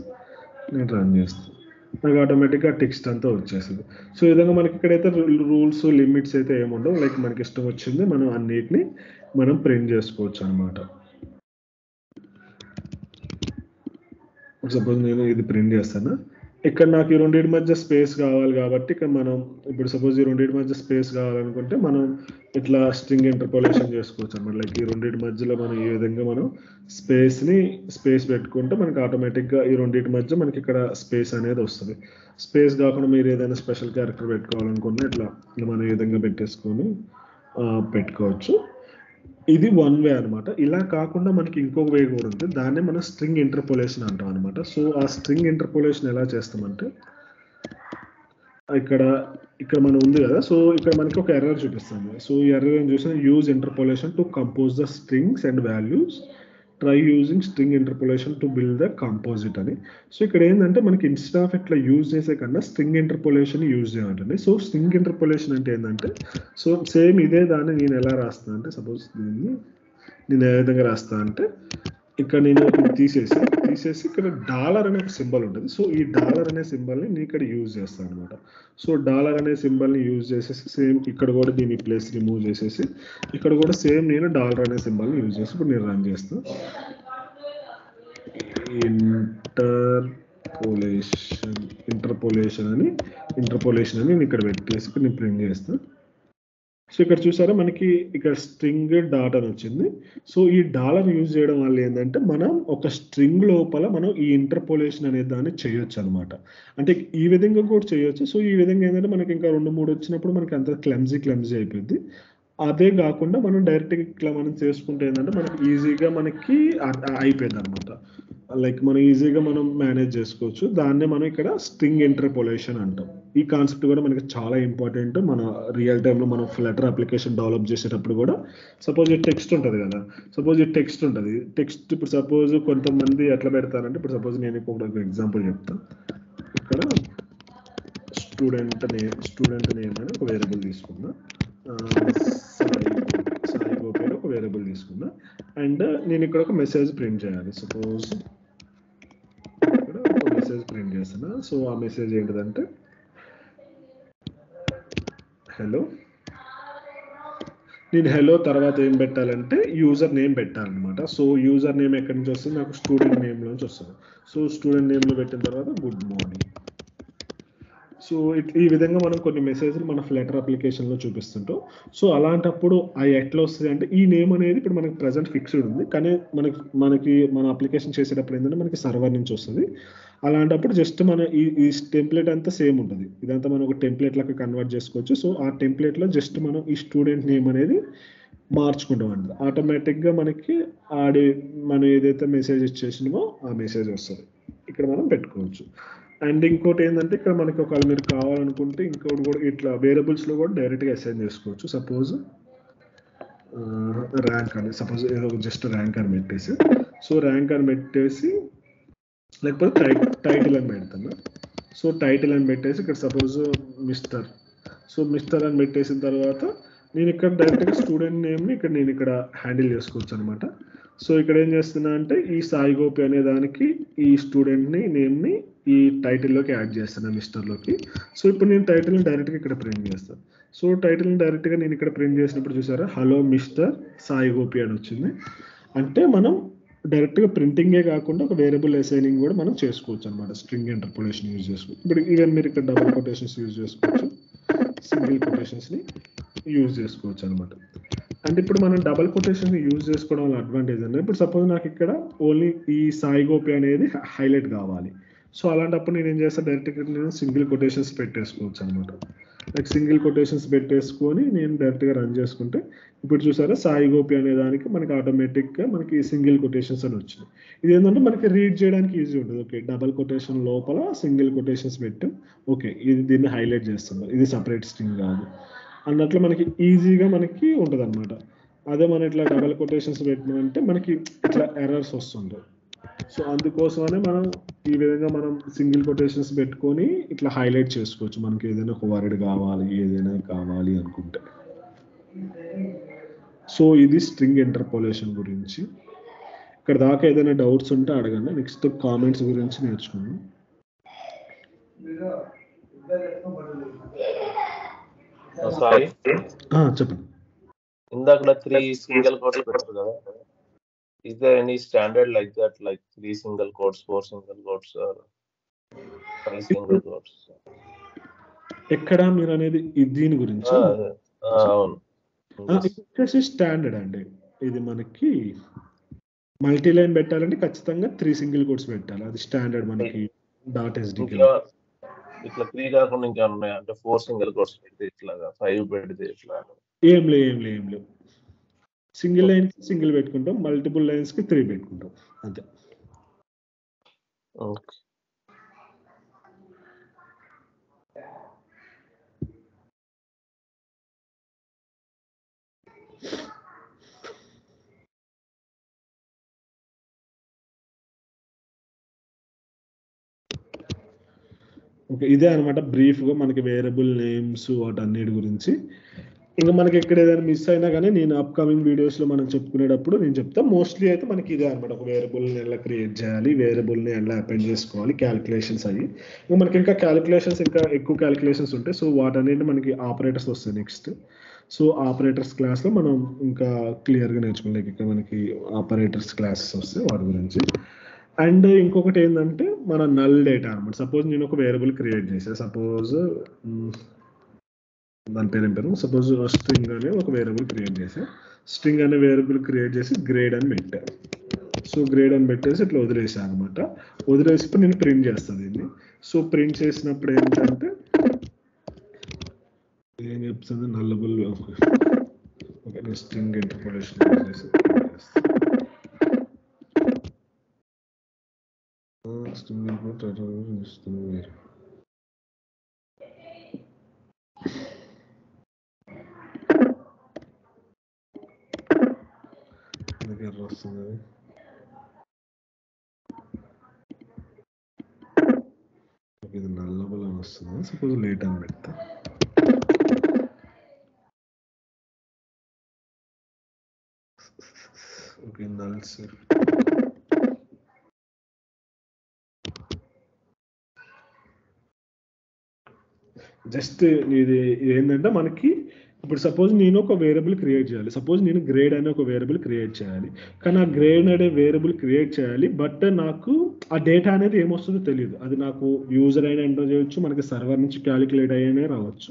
నేను రన్ చేస్తాను, నాకు ఆటోమేటిక్గా టెక్స్ట్ అంతా వచ్చేస్తుంది. సో ఈ విధంగా మనకి ఇక్కడైతే రూల్స్ లిమిట్స్ అయితే ఏముండవు. లైక్ మనకి ఇష్టం వచ్చింది మనం అన్నిటిని మనం ప్రింట్ చేసుకోవచ్చు అనమాట. సపోజ్ నేను ఇది ప్రింట్ చేస్తాను, ఇక్కడ నాకు ఈ రెండింటి మధ్య స్పేస్ కావాలి కాబట్టి ఇక్కడ మనం ఇప్పుడు సపోజ్ ఈ రెండింటి మధ్య స్పేస్ కావాలనుకుంటే మనం ఇట్లా స్ట్రింగ్ ఇంటర్పోలేషన్ చేసుకోవచ్చు అనమాట. లైక్ ఈ రెండింటి మధ్యలో మనం ఈ విధంగా మనం స్పేస్ పెట్టుకుంటే మనకి ఆటోమేటిక్గా ఈ రెండింటి మధ్య మనకి ఇక్కడ స్పేస్ అనేది వస్తుంది. స్పేస్ కాకుండా మీరు ఏదైనా స్పెషల్ క్యారెక్టర్ పెట్టుకోవాలనుకుంటే ఇట్లా మనం ఈ విధంగా పెట్టేసుకొని పెట్టుకోవచ్చు. ఇది వన్ వే అనమాట. ఇలా కాకుండా మనకి ఇంకొక వే కూడా ఉంది, దాన్నే మనం స్ట్రింగ్ ఇంటర్పోలేషన్ అంటాం అనమాట. సో ఆ స్ట్రింగ్ ఇంటర్పోలేషన్ ఎలా చేస్తామంటే ఇక్కడ మనం ఉంది కదా. సో ఇక్కడ మనకి ఒక ఎర్రర్ చూపిస్తుంది. సో ఈ ఎర్రర్ ఏం చూసినా use interpolation to compose the strings and values, try using string interpolation to build the composite అని. సో ఇక్కడ ఏంటంటే మనకి ఇన్స్టెడ్ ఆఫ్ ఇట్లా యూజ్ చేసే కన్నా స్ట్రింగ్ ఇంటర్పోలేషన్ యూజ్ చేయాలండి. సో స్ట్రింగ్ ఇంటర్పోలేషన్ అంటే ఏంటంటే సో సేమ్ ఇదే దాన్ని నేను ఎలా రాస్తాను అంటే సపోజ్ దీన్ని నేను ఏ విధంగా రాస్తాను అంటే ఇక్కడ నేను తీసేసి ఇక్కడ డాలర్ అనే ఒక సింబల్ ఉంటుంది. సో ఈ డాలర్ అనే సింబల్ని నేను ఇక్కడ యూజ్ చేస్తాను అనమాట. సో డాలర్ అనే సింబల్ని యూజ్ చేసేసి సేమ్ ఇక్కడ కూడా దీని ప్లేస్ రిమూవ్ చేసేసి ఇక్కడ కూడా సేమ్ నేను డాలర్ అనే సింబల్ని యూజ్ చేసి ఇప్పుడు నేను రన్ చేస్తాను. ఇంటర్పోలేషన్ అని నేను ఇక్కడ పెట్టేసి ఇక్కడ నేను ప్రింట్ చేస్తాను. సో ఇక్కడ చూసారా మనకి ఇక్కడ స్ట్రింగ్ డాట్ అని వచ్చింది. సో ఈ డాలర్ యూజ్ చేయడం వల్ల ఏంటంటే మనం ఒక స్ట్రింగ్ లోపల మనం ఈ ఇంటర్పోలేషన్ అనే దాన్ని చేయొచ్చు అనమాట. అంటే ఈ విధంగా కూడా చేయొచ్చు. సో ఈ విధంగా ఏంటంటే మనకి ఇంకా 2 3 వచ్చినప్పుడు మనకి అంత క్లమ్జీ అయిపోయింది. అదే కాకుండా మనం డైరెక్ట్గా ఇట్లా మనం చేసుకుంటే ఏంటంటే మనకి ఈజీగా మనకి అయిపోయింది అనమాట. లైక్ మనం ఈజీగా మనం మేనేజ్ చేసుకోవచ్చు. దాన్నే మనం ఇక్కడ స్ట్రింగ్ ఇంటర్పోలేషన్ అంటాం. ఈ కాన్సెప్ట్ కూడా మనకి చాలా ఇంపార్టెంట్. మన రియల్ టైంలో మనం ఫ్లటర్ అప్లికేషన్ డెవలప్ చేసేటప్పుడు కూడా సపోజ్ ఈ టెక్స్ట్ ఉంటుంది కదా. సపోజ్ ఈ టెక్స్ట్ ఉంటుంది. టెక్స్ట్ ఇప్పుడు సపోజ్ కొంతమంది ఎట్లా పెడతారంటే ఇప్పుడు సపోజ్ నేను ఒక ఎగ్జాంపుల్ చెప్తాను. ఇక్కడ స్టూడెంట్ నేమ్ అని ఒక వేరియబుల్ తీసుకున్నా, సాయి గోపి ఒక వేరియబుల్ తీసుకున్నా, అండ్ నేను ఇక్కడ ఒక మెసేజ్ ప్రింట్ చేయాలి. సపోజ్ ఇక్కడ ఒక మెసేజ్ ప్రింట్ చేస్తున్నా. సో ఆ మెసేజ్ ఏంటిదంటే హలో. నేను హలో తర్వాత ఏం పెట్టాలంటే యూజర్ నేమ్ పెట్టాలన్నమాట. సో యూజర్ నేమ్ ఎక్కడి నుంచి వస్తుంది, నాకు స్టూడెంట్ నేమ్ నుంచి వస్తుంది. సో స్టూడెంట్ నేమ్లో పెట్టిన తర్వాత గుడ్ మార్నింగ్. సో ఈ విధంగా మనం కొన్ని మెసేజ్లు మన ఫ్లటర్ అప్లికేషన్లో చూపిస్తుంటాం. సో అలాంటప్పుడు అవి ఎట్లా వస్తుంది అంటే ఈ నేమ్ అనేది ఇప్పుడు మనకి ప్రజెంట్ ఫిక్స్డ్ ఉంది, కానీ మనకి మన అప్లికేషన్ చేసేటప్పుడు ఏంటంటే మనకి సర్వర్ నుంచి వస్తుంది. అలాంటప్పుడు జస్ట్ మన ఈ టెంప్లెట్ అంతా సేమ్ ఉంటుంది. ఇదంతా మనం ఒక టెంప్లెట్ లాగా కన్వర్ట్ చేసుకోవచ్చు. సో ఆ టెంప్లెట్లో జస్ట్ మనం ఈ స్టూడెంట్ నేమ్ అనేది మార్చుకుంటాం అండి. ఆటోమేటిక్గా మనకి మనం ఏదైతే మెసేజ్ ఇచ్చేసినామో ఆ మెసేజ్ వస్తుంది. ఇక్కడ మనం పెట్టుకోవచ్చు. అండ్ ఇంకోటి ఏంటంటే ఇక్కడ మనకి ఒకవేళ మీరు కావాలనుకుంటే ఇంకోటి కూడా ఇట్లా వేరియబుల్స్లో కూడా డైరెక్ట్గా అసైన్ చేసుకోవచ్చు. సపోజ్ ర్యాంక్ అని సపోజ్ ఏదో జస్ట్ ర్యాంక్ అని పెట్టేసి సో ర్యాంక్ అని పెట్టేసి లేకపోతే టైటిల్ అని పెడతాను. సో టైటిల్ అని పెట్టేసి ఇక్కడ సపోజ్ మిస్టర్, సో మిస్టర్ అని పెట్టేసిన తర్వాత నేను ఇక్కడ డైరెక్ట్గా స్టూడెంట్ నేమ్ని ఇక్కడ నేను ఇక్కడ హ్యాండిల్ చేసుకోవచ్చు అనమాట. సో ఇక్కడ ఏం చేస్తున్నా అంటే ఈ సాయి గోపి అనే దానికి ఈ స్టూడెంట్ని నేమ్ని ఈ టైటిల్లోకి యాడ్ చేస్తాను మిస్టర్లోకి. సో ఇప్పుడు నేను టైటిల్ని డైరెక్ట్గా ఇక్కడ ప్రింట్ చేస్తాను. సో టైటిల్ని డైరెక్ట్గా నేను ఇక్కడ ప్రింట్ చేసినప్పుడు చూసారా హలో మిస్టర్ సాయి గోపి అని వచ్చింది. అంటే మనం డైరెక్ట్గా ప్రింటింగే కాకుండా ఒక వేరియబుల్ అసైనింగ్ కూడా మనం చేసుకోవచ్చు అనమాట. స్ట్రింగ్ ఇంటర్పోలేషన్ యూజ్ చేసుకోవచ్చు. ఇప్పుడు ఈవెన్ మీరు ఇక్కడ డబుల్ కొటేషన్స్ యూజ్ చేసుకోవచ్చు, సింగిల్ కొటేషన్స్ని యూజ్ చేసుకోవచ్చు అనమాట. అంటే ఇప్పుడు మనం డబుల్ కొటేషన్ని యూజ్ చేసుకోవడం వల్ల అడ్వాంటేజ్ అంటే ఇప్పుడు సపోజ్ నాకు ఇక్కడ ఓన్లీ ఈ సాయి గోపి అనేది హైలైట్ కావాలి. సో అలాంటప్పుడు నేను ఏం చేస్తాను, డైరెక్ట్గా నేను సింగిల్ కొటేషన్స్ పెట్టేసుకోవచ్చు అనమాట. లైక్ సింగిల్ కొటేషన్స్ పెట్టేసుకొని నేను డైరెక్ట్గా రన్ చేసుకుంటే ఇప్పుడు చూసారా సాయి గోపి అనే దానికి మనకి ఆటోమేటిక్గా మనకి సింగిల్ కొటేషన్స్ అని వచ్చింది. ఇది ఏంటంటే మనకి రీడ్ చేయడానికి ఈజీ ఉంటుంది. ఓకే డబల్ కొటేషన్ లోపల సింగిల్ కొటేషన్స్ పెట్టాం, ఓకే ఇది దీన్ని హైలైట్ చేస్తున్నాం, ఇది సపరేట్ స్ట్రింగ్ కాదు అన్నట్లు మనకి ఈజీగా మనకి ఉంటుంది అనమాట. అదే మనం ఇట్లా డబల్ కొటేషన్స్ పెట్టినామంటే మనకి ఇట్లా ఎర్రర్స్ వస్తుంటాయి. సో అందుకోసమనే మనం ఈ విధంగా మనం సింగిల్ కొటేషన్స్ పెట్టుకొని ఇట్లా హైలైట్ చేసుకోవచ్చు మనకి ఏదైనా ఒక వర్డ్ కావాలి, ఏదైనా కావాలి అనుకుంటే. సో ఇది స్ట్రింగ్ ఇంటర్పోలేషన్ గురించి. ఇక్కడ దాకా ఏదైనా డౌట్స్ ఉంటే అడగండి. నెక్స్ట్ కామెంట్స్ గురించి నేర్చుకుందాం. చెప్పండి. ఇందాక 3 సింగిల్ కోట్స్ పెట్టారు కదా, is there any standard like that, like 3 single quotes, 4 single quotes or 5 single quotes? ఎక్కడ మీరు అనేది దీని గురించి? అవును, ఇది స్టాండర్డ్ అండి. ఇది మనకి మల్టీ లైన్ పెట్టాలంటే ఖచ్చితంగా 3 సింగిల్ కోట్స్ పెట్టాలి, అది స్టాండర్డ్ మనకి డాట్ ఎస్డికి. ఇట్లా 3 కాకుండా ఇంకా ఉన్నాయి అంటే 4 సింగిల్ కోట్స్ పెడితే ఇట్లాగా 5 పెడితే ఇట్లా ఏం లేవు. సింగిల్ లైన్ కి సింగిల్ పెట్టుకుంటాం, మల్టిపుల్ లైన్స్ కి 3 పెట్టుకుంటాం అంతే. ఓకే. ఓకే ఇదే అనమాట బ్రీఫ్గా మనకి వేరియబుల్ నేమ్స్ వాటన్నిటి గురించి. ఇంకా మనకి ఎక్కడ ఏదైనా మిస్ అయినా కానీ నేను అప్కమింగ్ వీడియోస్లో మనం చెప్పుకునేటప్పుడు నేను చెప్తాను. మోస్ట్లీ అయితే మనకి ఇదే అనమాట, ఒక వేరియబుల్ని ఎలా క్రియేట్ చేయాలి, వేరియబుల్ని ఎలా అపెండ్ చేసుకోవాలి, క్యాలిక్యులేషన్స్ అయ్యి ఇంకా మనకి ఇంకా క్యాలిక్యులేషన్స్ ఇంకా ఎక్కువ క్యాలిక్యులేషన్స్ ఉంటాయి. సో వాటన్నిటి మనకి ఆపరేటర్స్ వస్తాయి నెక్స్ట్. సో ఆపరేటర్స్ క్లాస్లో మనం ఇంకా క్లియర్గా నేర్చుకోలేక ఇక్కడ మనకి ఆపరేటర్స్ క్లాసెస్ వస్తాయి వాటి గురించి. అండ్ ఇంకొకటి ఏంటంటే మన నల్ డేటా అనమాట. సపోజ్ నేను ఒక వేరియబుల్ క్రియేట్ చేసాను, సపోజ్ దాని పేరు ఏం పేరు, సపోజ్ స్ట్రింగ్ అనే ఒక వేరియబుల్ క్రియేట్ చేసాను. స్ట్రింగ్ అనే వేరియబుల్ క్రియేట్ చేసి గ్రేడ్ అని పెట్టాను. సో గ్రేడ్ అని పెట్టేసి ఇట్లా వదిలేసాను అనమాట. వదిలేసి ఇప్పుడు నేను ప్రింట్ చేస్తాను దీన్ని. సో ప్రింట్ చేసినప్పుడు ఏంటంటే ఏం చెప్తుంది, నల్లబుల్. ఓకే నేను స్ట్రింగ్ ఇంటర్పోలేషన్ చేసి స్ట్రింగ్ ఇస్తుంది. వస్తుంది ఇది నల్లబుల్ అని వస్తుంది. సపోజ్ లేట్ అని పెడతా. ఓకే నల్ సార్ జస్ట్ ఇది ఏంటంటే మనకి ఇప్పుడు సపోజ్ నేను ఒక వేరియబుల్ క్రియేట్ చేయాలి. సపోజ్ నేను గ్రేడ్ అనే ఒక వేరియబుల్ క్రియేట్ చేయాలి, కానీ ఆ గ్రేడ్ అనే వేరియబుల్ క్రియేట్ చేయాలి, బట్ నాకు ఆ డేటా అనేది ఏమొస్తుందో తెలియదు. అది నాకు యూజర్ అయినా ఎంటర్ చేయొచ్చు, మనకి సర్వర్ నుంచి క్యాలిక్యులేట్ అయ్యానే రావచ్చు.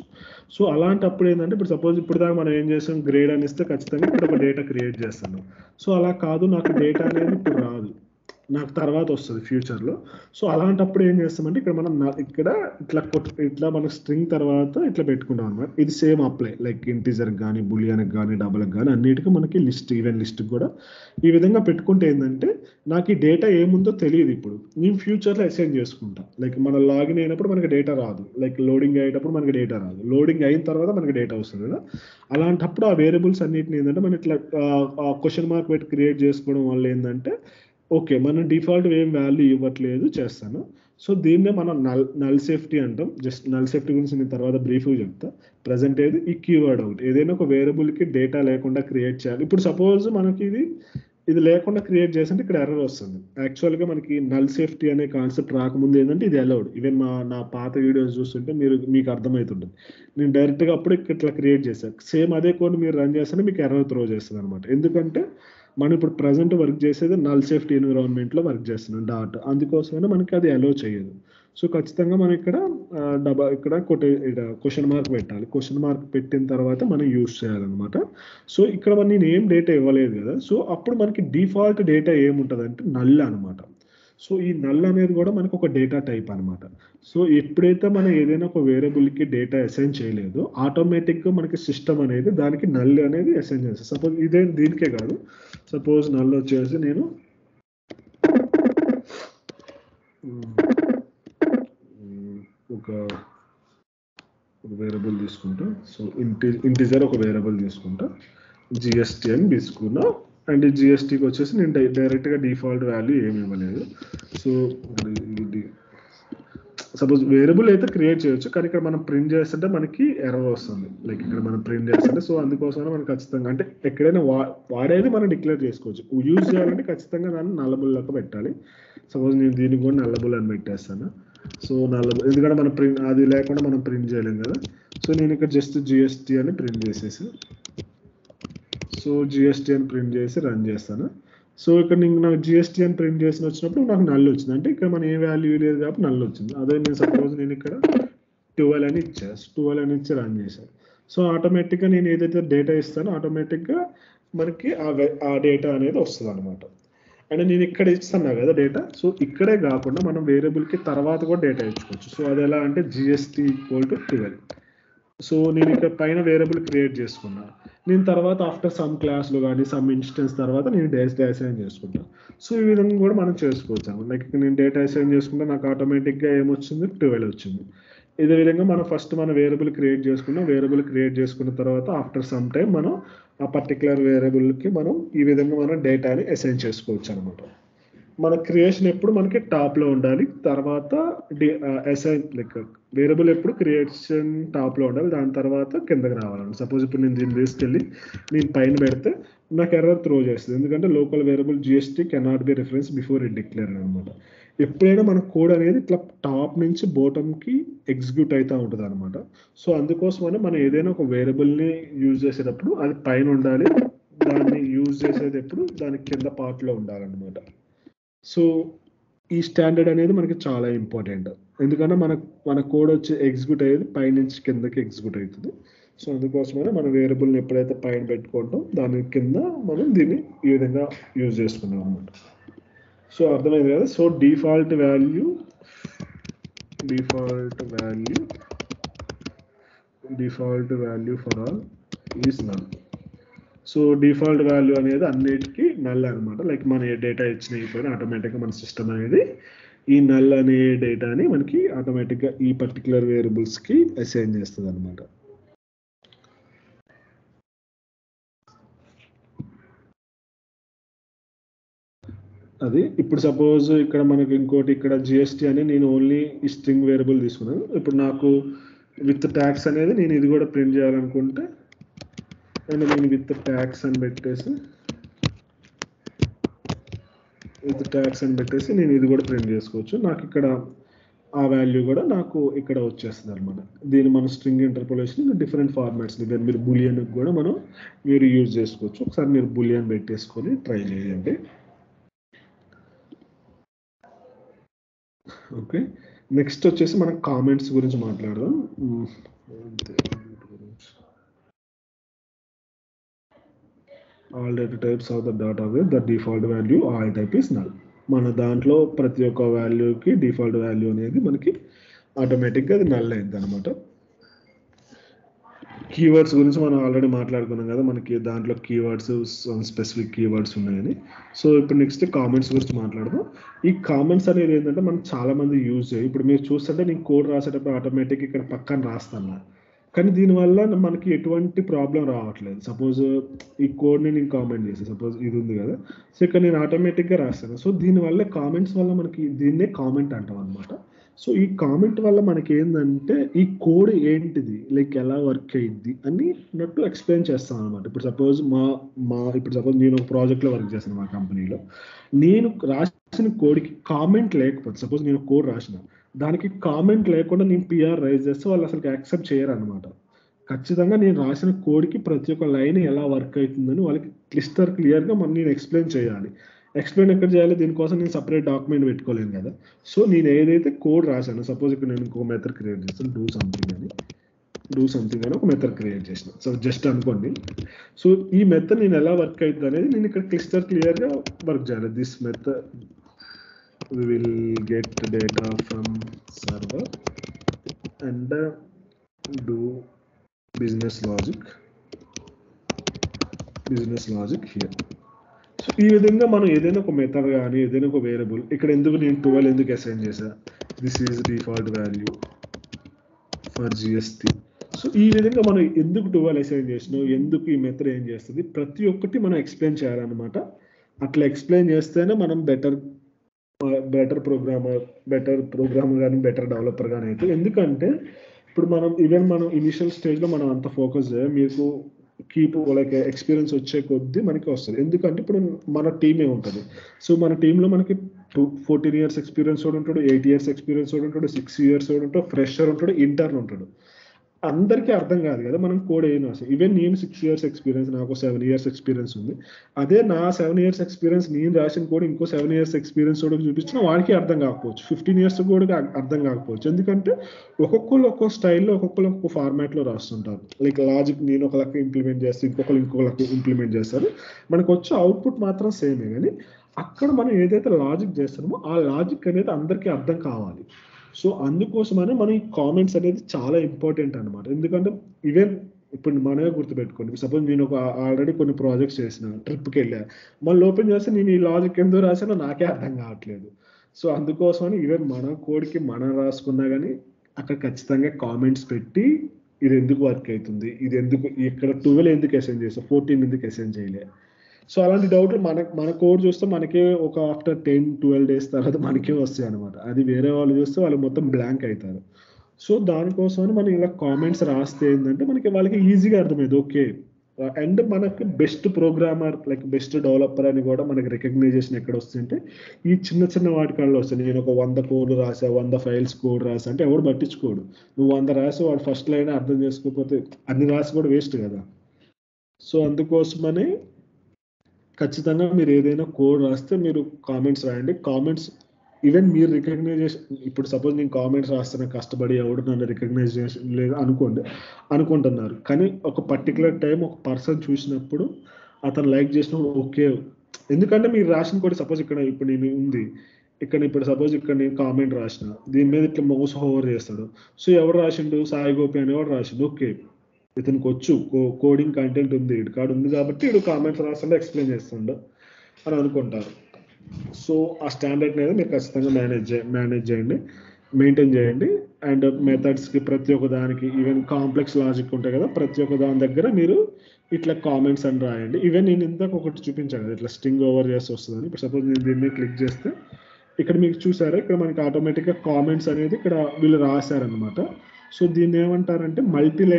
సో అలాంటప్పుడు ఏంటంటే ఇప్పుడు సపోజ్ ఇప్పుడు దాకా మనం ఏం చేస్తాం, గ్రేడ్ అని ఇస్తే ఖచ్చితంగా ఇప్పుడు ఒక డేటా క్రియేట్ చేస్తాను. సో అలా కాదు, నాకు డేటా అనేది ఇప్పుడు రాదు, నాకు తర్వాత వస్తుంది ఫ్యూచర్లో. సో అలాంటప్పుడు ఏం చేస్తామంటే ఇక్కడ మనం ఇక్కడ ఇట్లా మన స్ట్రింగ్ తర్వాత ఇట్లా పెట్టుకుంటాం అనమాట. ఇది సేమ్ అప్లై లైక్ ఇంటీజర్కి కానీ బులియన్కి కానీ డబుల్కి కానీ అన్నిటికీ మనకి లిస్ట్, ఈవెన్ లిస్ట్కి కూడా ఈ విధంగా పెట్టుకుంటే ఏంటంటే నాకు ఈ డేటా ఏముందో తెలియదు. ఇప్పుడు నేను ఫ్యూచర్లో అసైన్ చేసుకుంటా. లైక్ మనం లాగిన్ అయినప్పుడు మనకి డేటా రాదు, లైక్ లోడింగ్ అయ్యేటప్పుడు మనకి డేటా రాదు, లోడింగ్ అయిన తర్వాత మనకి డేటా వస్తుంది కదా. అలాంటప్పుడు ఆ వేరియబుల్స్ అన్నిటిని ఏంటంటే మనం ఇట్లా క్వశ్చన్ మార్క్ పెట్టి క్రియేట్ చేసుకోవడం వల్ల ఏంటంటే ఓకే, మనం డిఫాల్ట్ ఏం వాల్యూ ఇవ్వట్లేదు చేస్తాను. సో దీన్నే మనం నల్ సేఫ్టీ అంటాం. జస్ట్ నల్ సేఫ్టీ గురించి నేను తర్వాత బ్రీఫ్గా చెప్తా. ప్రజెంట్ ఏది ఈ కీవర్డ్ ఒకటి, ఏదైనా ఒక వేరియబుల్కి డేటా లేకుండా క్రియేట్ చేయాలి. ఇప్పుడు సపోజ్ మనకి ఇది లేకుండా క్రియేట్ చేస్తుంటే ఇక్కడ ఎర్రర్ వస్తుంది. యాక్చువల్గా మనకి నల్ సేఫ్టీ అనే కాన్సెప్ట్ రాకముందు ఏంటంటే ఇది అలౌడ్. ఈవెన్ నా పాత వీడియోస్ చూస్తుంటే మీకు అర్థమవుతుంటుంది. నేను డైరెక్ట్గా అప్పుడు ఇట్లా క్రియేట్ చేశాను. సేమ్ అదే కోడ్ మీరు రన్ చేస్తే మీకు ఎర్రర్ త్రో చేస్తుంది అనమాట. ఎందుకంటే మనం ఇప్పుడు ప్రజెంట్ వర్క్ చేసేది నల్ సేఫ్టీ ఎన్విరాన్మెంట్లో వర్క్ చేస్తున్నాం డాట్, అందుకోసమైనా మనకి అది అలో చేయదు. సో ఖచ్చితంగా మనం ఇక్కడ ఇక్కడ క్వశ్చన్ మార్క్ పెట్టాలి. క్వశ్చన్ మార్క్ పెట్టిన తర్వాత మనం యూజ్ చేయాలన్నమాట. సో ఇక్కడ నేను ఏం డేటా ఇవ్వలేదు కదా, సో అప్పుడు మనకి డిఫాల్ట్ డేటా ఏముంటుంది అంటే నల్ అనమాట. సో ఈ నల్ అనేది కూడా మనకు ఒక డేటా టైప్ అనమాట. సో ఎప్పుడైతే మనం ఏదైనా ఒక వేరియబుల్కి డేటా అసైన్ చేయలేదో ఆటోమేటిక్గా మనకి సిస్టమ్ అనేది దానికి నల్ అనేది అసైన్ చేస్తుంది. సపోజ్ దీనికే కాదు, సపోజ్ నల్ వచ్చేసి నేను ఒక వేరియబుల్ తీసుకుంటా. సో ఇంటిజర్ ఒక వేరియబుల్ తీసుకుంటా, జిఎస్టీ అని తీసుకున్నా. అండ్ జిఎస్టీకి వచ్చేసి నేను డైరెక్ట్గా డిఫాల్ట్ వాల్యూ ఏమి ఇవ్వలేదు. సో సపోజ్ వేరియబుల్ అయితే క్రియేట్ చేయొచ్చు, కానీ ఇక్కడ మనం ప్రింట్ చేస్తుంటే మనకి ఎర్రర్ వస్తుంది. లైక్ ఇక్కడ మనం ప్రింట్ చేస్తుంటే, సో అందుకోసమే మనం ఖచ్చితంగా అంటే ఎక్కడైనా వాడేది మనం డిక్లేర్ చేసుకోవచ్చు. యూజ్ చేయాలంటే ఖచ్చితంగా దాన్ని నల్లబుల్ లెక్క పెట్టాలి. సపోజ్ నేను దీనికి కూడా నల్లబుల్ అని పెట్టేస్తాను. సో ఎందుకంటే మనం అది లేకుండా మనం ప్రింట్ చేయలేం కదా. సో నేను ఇక్కడ జస్ట్ జిఎస్టీ అని ప్రింట్ చేసేసి, సో జిఎస్టీ అని ప్రింట్ చేసి రన్ చేస్తాను. సో ఇక్కడ నాకు జిఎస్టీ అని ప్రింట్ చేసి వచ్చినప్పుడు నాకు నల్ వచ్చింది. అంటే ఇక్కడ మనం ఏ వాల్యూ లేదు కాబట్టి నల్ వచ్చింది. అదే నేను సపోజ్ నేను ఇక్కడ 12 అని ఇచ్చాను, 12 అని ఇచ్చి రన్ చేశాను. సో ఆటోమేటిక్గా నేను ఏదైతే డేటా ఇస్తానో ఆటోమేటిక్గా మనకి ఆ డేటా అనేది వస్తుంది అనమాట. అండ్ నేను ఇక్కడ ఇస్తున్నా కదా డేటా, సో ఇక్కడే కాకుండా మనం వేరియబుల్కి తర్వాత కూడా డేటా ఇచ్చుకోవచ్చు. సో అది ఎలా అంటే జిఎస్టీ ఈక్వల్ టు 12. సో నేను ఇక్కడ పైన వేరియబుల్ క్రియేట్ చేసుకున్నా. నేను తర్వాత ఆఫ్టర్ సమ్ క్లాస్లో కానీ సమ్ ఇన్స్టెన్స్ తర్వాత నేను డేటా అసైన్ చేసుకుంటాను. సో ఈ విధంగా కూడా మనం చేసుకోవచ్చు. లైక్ నేను డేటా అసైన్ చేసుకుంటే నాకు ఆటోమేటిక్గా ఏమొచ్చింది, 12 వచ్చింది. ఇదే విధంగా మనం ఫస్ట్ మన వేరియబుల్ క్రియేట్ చేసుకున్నాం. వేరియబుల్ క్రియేట్ చేసుకున్న తర్వాత ఆఫ్టర్ సమ్ టైం మనం ఆ పర్టికులర్ వేరియబుల్కి మనం ఈ విధంగా మనం డేటాని అసైన్ చేసుకోవచ్చు అనమాట. మన క్రియేషన్ ఎప్పుడు మనకి టాప్లో ఉండాలి, తర్వాత అసైన్ లైక్ వేరియబుల్ ఎప్పుడు క్రియేషన్ టాప్లో ఉండాలి, దాని తర్వాత కిందకి రావాలండి. సపోజ్ ఇప్పుడు నేను దీన్ని తీసుకెళ్ళి నేను పైన పెడితే నాకు ఎర్రర్ త్రో చేస్తుంది. ఎందుకంటే local variable GST cannot be reference before it declare అనమాట. ఎప్పుడైనా మన కోడ్ అనేది ఇట్లా టాప్ నుంచి బాటమ్కి ఎగ్జిక్యూట్ అవుతూ ఉంటుంది అనమాట. సో అందుకోసమనే మనం ఏదైనా ఒక వేరియబుల్ని యూజ్ చేసేటప్పుడు అది పైన ఉండాలి, దాన్ని యూజ్ చేసేది ఎప్పుడు దాని కింద పార్ట్లో ఉండాలన్నమాట. సో ఈ స్టాండర్డ్ అనేది మనకి చాలా ఇంపార్టెంట్. ఎందుకంటే మన కోడ్ వచ్చి ఎగ్జిక్యూట్ అయ్యేది పైనుంచి కిందకి ఎగ్జిక్యూట్ అవుతుంది. సో అందుకోసమే మన వేరియబుల్ని ఎప్పుడైతే పైన పెట్టుకుంటాం దాని కింద మనం దీన్ని ఈ విధంగా యూజ్ చేసుకున్నాం అనమాట. సో అర్థమైంది కదా. So default value for all is null. So default value అనేది అన్నిటికీ నల్ అనమాట. లైక్ మన ఏ డేటా ఇచ్చిన అయిపోయినా ఆటోమేటిక్గా మన సిస్టమ్ అనేది ఈ నల్ అనే డేటాని మనకి ఆటోమేటిక్గా ఈ పర్టికులర్ వేరియబుల్స్కి అసైన్ చేస్తుంది అనమాట. అది ఇప్పుడు సపోజ్ ఇక్కడ మనకి ఇంకోటి ఇక్కడ జిఎస్టీ అని నేను ఓన్లీ ఈ స్ట్రింగ్ వేరియబుల్ తీసుకున్నాను. ఇప్పుడు నాకు విత్ ట్యాక్స్ అనేది నేను ఇది కూడా ప్రింట్ చేయాలనుకుంటే అండ్ నేను విత్ ట్యాక్స్ అని పెట్టేసి నేను ఇది కూడా ప్రింట్ చేసుకోవచ్చు. నాకు ఇక్కడ ఆ వాల్యూ కూడా నాకు ఇక్కడ వచ్చేస్తుంది అనమాట. దీన్ని మన స్ట్రింగ్ ఇంటర్పోలేషన్ డిఫరెంట్ ఫార్మాట్స్ మీరు బులియన్ కూడా మీరు యూజ్ చేసుకోవచ్చు. ఒకసారి మీరు బులియన్ పెట్టేసుకొని ట్రై చేయండి. ఓకే, నెక్స్ట్ వచ్చేసి మనం కామెంట్స్ గురించి మాట్లాడదాం. All data types of the database the default value all type is null. మన దాంట్లో ప్రతి ఒక్క వాల్యూకి డిఫాల్ట్ వాల్యూ అనేది మనకి ఆటోమేటిక్గా అది నల్ అయింది అనమాట. కీవర్డ్స్ గురించి మనం ఆల్రెడీ మాట్లాడుకున్నాం కదా, మనకి దాంట్లో కీవర్డ్స్ స్పెసిఫిక్ కీవర్డ్స్ ఉన్నాయని. సో ఇప్పుడు నెక్స్ట్ కామెంట్స్ గురించి మాట్లాడదాం. ఈ కామెంట్స్ అనేది ఏంటంటే మనం చాలా మంది యూజ్ చేయాలి. ఇప్పుడు మీరు చూస్తుంటే నేను కోడ్ రాసేటప్పుడు ఆటోమేటిక్ ఇక్కడ పక్కన రాస్తాను. కానీ దీనివల్ల మనకి ఎటువంటి ప్రాబ్లం రావట్లేదు. సపోజ్ ఈ కోడ్ని నేను కామెంట్ చేస్తాను, సపోజ్ ఇది ఉంది కదా, సో ఇక్కడ నేను ఆటోమేటిక్గా రాస్తాను. సో దీనివల్ల కామెంట్స్ వల్ల మనకి దీన్నే కామెంట్ అంటాం అనమాట. సో ఈ కామెంట్ వల్ల మనకి ఏంటంటే ఈ కోడ్ ఏంటిది, లైక్ ఎలా వర్క్ అయ్యిద్ది అని అన్నట్టు ఎక్స్ప్లెయిన్ చేస్తాం అనమాట. ఇప్పుడు సపోజ్ ఇప్పుడు సపోజ్ నేను ఒక ప్రాజెక్ట్లో వర్క్ చేస్తాను మా కంపెనీలో. నేను రాసిన కోడ్కి కామెంట్ లేకపోతే, సపోజ్ నేను కోడ్ రాసిన దానికి కామెంట్ లేకుండా నేను పిఆర్ రైజ్ చేస్తే వాళ్ళు అసలు యాక్సెప్ట్ చేయరు అనమాట. ఖచ్చితంగా నేను రాసిన కోడ్కి ప్రతి ఒక్క లైన్ ఎలా వర్క్ అవుతుందని వాళ్ళకి క్లియర్గా నేను ఎక్స్ప్లెయిన్ చేయాలి. ఎక్స్ప్లెయిన్ ఎక్కడ చేయాలి, దీనికోసం నేను సపరేట్ డాక్యుమెంట్ పెట్టుకోలేను కదా. సో నేను ఏదైతే కోడ్ రాశాను, సపోజ్ ఇక్కడ నేను ఇంకో మెథడ్ క్రియేట్ చేస్తాను, డూ సంథింగ్ అని ఒక మెథడ్ క్రియేట్ చేసిన. సో జస్ట్ అనుకోండి. సో ఈ మెథడ్ నేను ఎలా వర్క్ అవుతుంది అనేది నేను ఇక్కడ క్లియర్గా వర్క్ చేయాలి. This method we will get data from server and do business logic here. So ఈ విధంగా మనం ఏదైనా ఒక మెథడ్ కానీ ఏదైనా ఒక వేరియబుల్, ఇక్కడ ఎందుకు నేను 12 ఎందుకు అసైన్ చేసా, this is default value for GST. So ఈ విధంగా మనం ఎందుకు 12 అసైన్ చేసినాం, ఎందుకు ఈ మెథడ్ ఏం చేస్తుంది, ప్రతి ఒక్కటి మనం ఎక్స్ప్లెయిన్ చేయాలన్నమాట. అట్లా ఎక్స్ప్లెయిన్ చేస్తేనే మనం బెటర్ ప్రోగ్రామర్ కానీ బెటర్ డెవలపర్ కానీ అయితే. ఎందుకంటే ఇప్పుడు మనం ఇనిషియల్ స్టేజ్లో మనం అంత ఫోకస్ చేయాలి, మీకు లైక్ ఎక్స్పీరియన్స్ వచ్చే కొద్దీ మనకి వస్తుంది. ఎందుకంటే ఇప్పుడు మన టీమే ఉంటుంది. సో మన టీంలో మనకి 14 years ఎక్స్పీరియన్స్ వాడు ఉంటాడు, 8 years ఎక్స్పీరియన్స్ వాడు ఉంటాడు, 6 years వాడు ఉంటాడు, ఫ్రెషర్ ఉంటాడు, ఇంటర్న్ ఉంటాడు. అందరికీ అర్థం కాదు కదా మనం కోడ్ ఏం రాసాం. ఈవెన్ నేను 6 years ఎక్స్పీరియన్స్, నాకు 7 years ఎక్స్పీరియన్స్ ఉంది. అదే నా 7 years ఎక్స్పీరియన్స్ నేను రాసిన కోడ్ ఇంకో 7 years ఎక్స్పీరియన్స్ వాడికి చూపించిన వాడికి అర్థం కాకపోవచ్చు, 15 years కూడా అర్థం కాకపోవచ్చు. ఎందుకంటే ఒక్కొక్కరు ఒక్కో స్టైల్లో ఒక్కొక్క ఫార్మాట్లో రాస్తుంటారు. లైక్ లాజిక్ నేను ఒక లెక్క ఇంప్లిమెంట్ చేస్తే ఇంకొక లెక్క ఇంప్లిమెంట్ చేస్తారు. మనకు వచ్చే అవుట్పుట్ మాత్రం సేమే, కానీ అక్కడ మనం ఏదైతే లాజిక్ చేస్తున్నామో ఆ లాజిక్ అనేది అందరికీ అర్థం కావాలి. సో అందుకోసమనే మనం ఈ కామెంట్స్ అనేది చాలా ఇంపార్టెంట్ అనమాట. ఎందుకంటే ఈవెన్ ఇప్పుడు మనమే గుర్తుపెట్టుకోండి, సపోజ్ నేను ఆల్రెడీ కొన్ని ప్రాజెక్ట్స్ చేసిన, ట్రిప్కి వెళ్ళా, మళ్ళీ ఓపెన్ చేస్తే నేను ఈ లాజిక్ ఎందుకు రాసానో నాకే అర్థం కావట్లేదు. సో అందుకోసమని ఈవెన్ మన కోడ్కి మనం రాసుకున్నా కానీ అక్కడ ఖచ్చితంగా కామెంట్స్ పెట్టి ఇది ఎందుకు వర్క్ అవుతుంది, ఇది ఎందుకు ఇక్కడ 12 ఎందుకు అసైన్ చేస్తాం, 14 ఎందుకు అసైన్ చేయలే. సో అలాంటి డౌట్లు మన కోడ్ చూస్తే మనకే ఒక ఆఫ్టర్ 10-12 days తర్వాత మనకే వస్తాయి అనమాట. అది వేరే వాళ్ళు చూస్తే వాళ్ళు మొత్తం బ్లాంక్ అవుతారు. సో దానికోసమని మనం ఇలా కామెంట్స్ రాస్తే ఏంటంటే మనకి వాళ్ళకి ఈజీగా అర్థమైంది, ఓకే. అండ్ మనకి best programmer like best developer అని కూడా మనకి రికగ్నైజేషన్ ఎక్కడ వస్తుందంటే ఈ చిన్న వాటికాల్లో వస్తుంది. నేను ఒక 100 కోడ్లు రాసా, 100 files కోడ్ రాసా అంటే ఎవడు పట్టించుకోడు. నువ్వు 100 రాసి వాడు ఫస్ట్ లైన్ అర్థం చేసుకోకపోతే అన్ని రాసి కూడా వేస్ట్ కదా. సో అందుకోసమని ఖచ్చితంగా మీరు ఏదైనా కోడ్ రాస్తే మీరు కామెంట్స్ రాయండి. కామెంట్స్ ఈవెన్ మీరు రికగ్నైజేషన్, ఇప్పుడు సపోజ్ నేను కామెంట్స్ రాస్తున్నా కష్టపడి ఎవడు నన్ను రికగ్నైజేషన్ లేదు అనుకుంటున్నారు, కానీ ఒక పర్టికులర్ టైం ఒక పర్సన్ చూసినప్పుడు అతను లైక్ చేసినప్పుడు ఓకే. ఎందుకంటే మీరు రాసిన కూడా సపోజ్ ఇప్పుడు నేను ఉంది ఇక్కడ, ఇప్పుడు సపోజ్ ఇక్కడ నేను కామెంట్ రాసిన, దీని మీద ఇట్లా మౌస్ హోవర్ చేస్తాడు. సో ఎవరు రాసిండు, సాయి గోపి అనేవాడు రాసిండు. ఓకే, ఇతనికి వచ్చు కోడింగ్ కంటెంట్ ఉంది, ఇటు కార్డు ఉంది కాబట్టి ఇటు కామెంట్స్ రాస్తుండే ఎక్స్ప్లెయిన్ చేస్తుండో అని అనుకుంటారు. సో ఆ స్టాండర్డ్ అనేది మీరు ఖచ్చితంగా మేనేజ్ చేయండి, మెయింటైన్ చేయండి. అండ్ మెథడ్స్కి ప్రతి ఒక్క దానికి ఈవెన్ కాంప్లెక్స్ లాజిక్ ఉంటాయి కదా, ప్రతి ఒక్క దాని దగ్గర మీరు ఇట్లా కామెంట్స్ అని రాయండి. ఈవెన్ నేను ఇందాక ఒకటి చూపించాను కదా, ఇట్లా స్ట్రింగ్ ఓవర్ చేసి వస్తుందని. ఇప్పుడు సపోజ్ నేను దీన్ని క్లిక్ చేస్తే ఇక్కడ మీకు చూసారా, ఇక్కడ మనకి ఆటోమేటిక్గా కామెంట్స్ అనేది ఇక్కడ వీళ్ళు రాశారనమాట. సో దీన్ని ఏమంటారంటే మల్టీ లైన్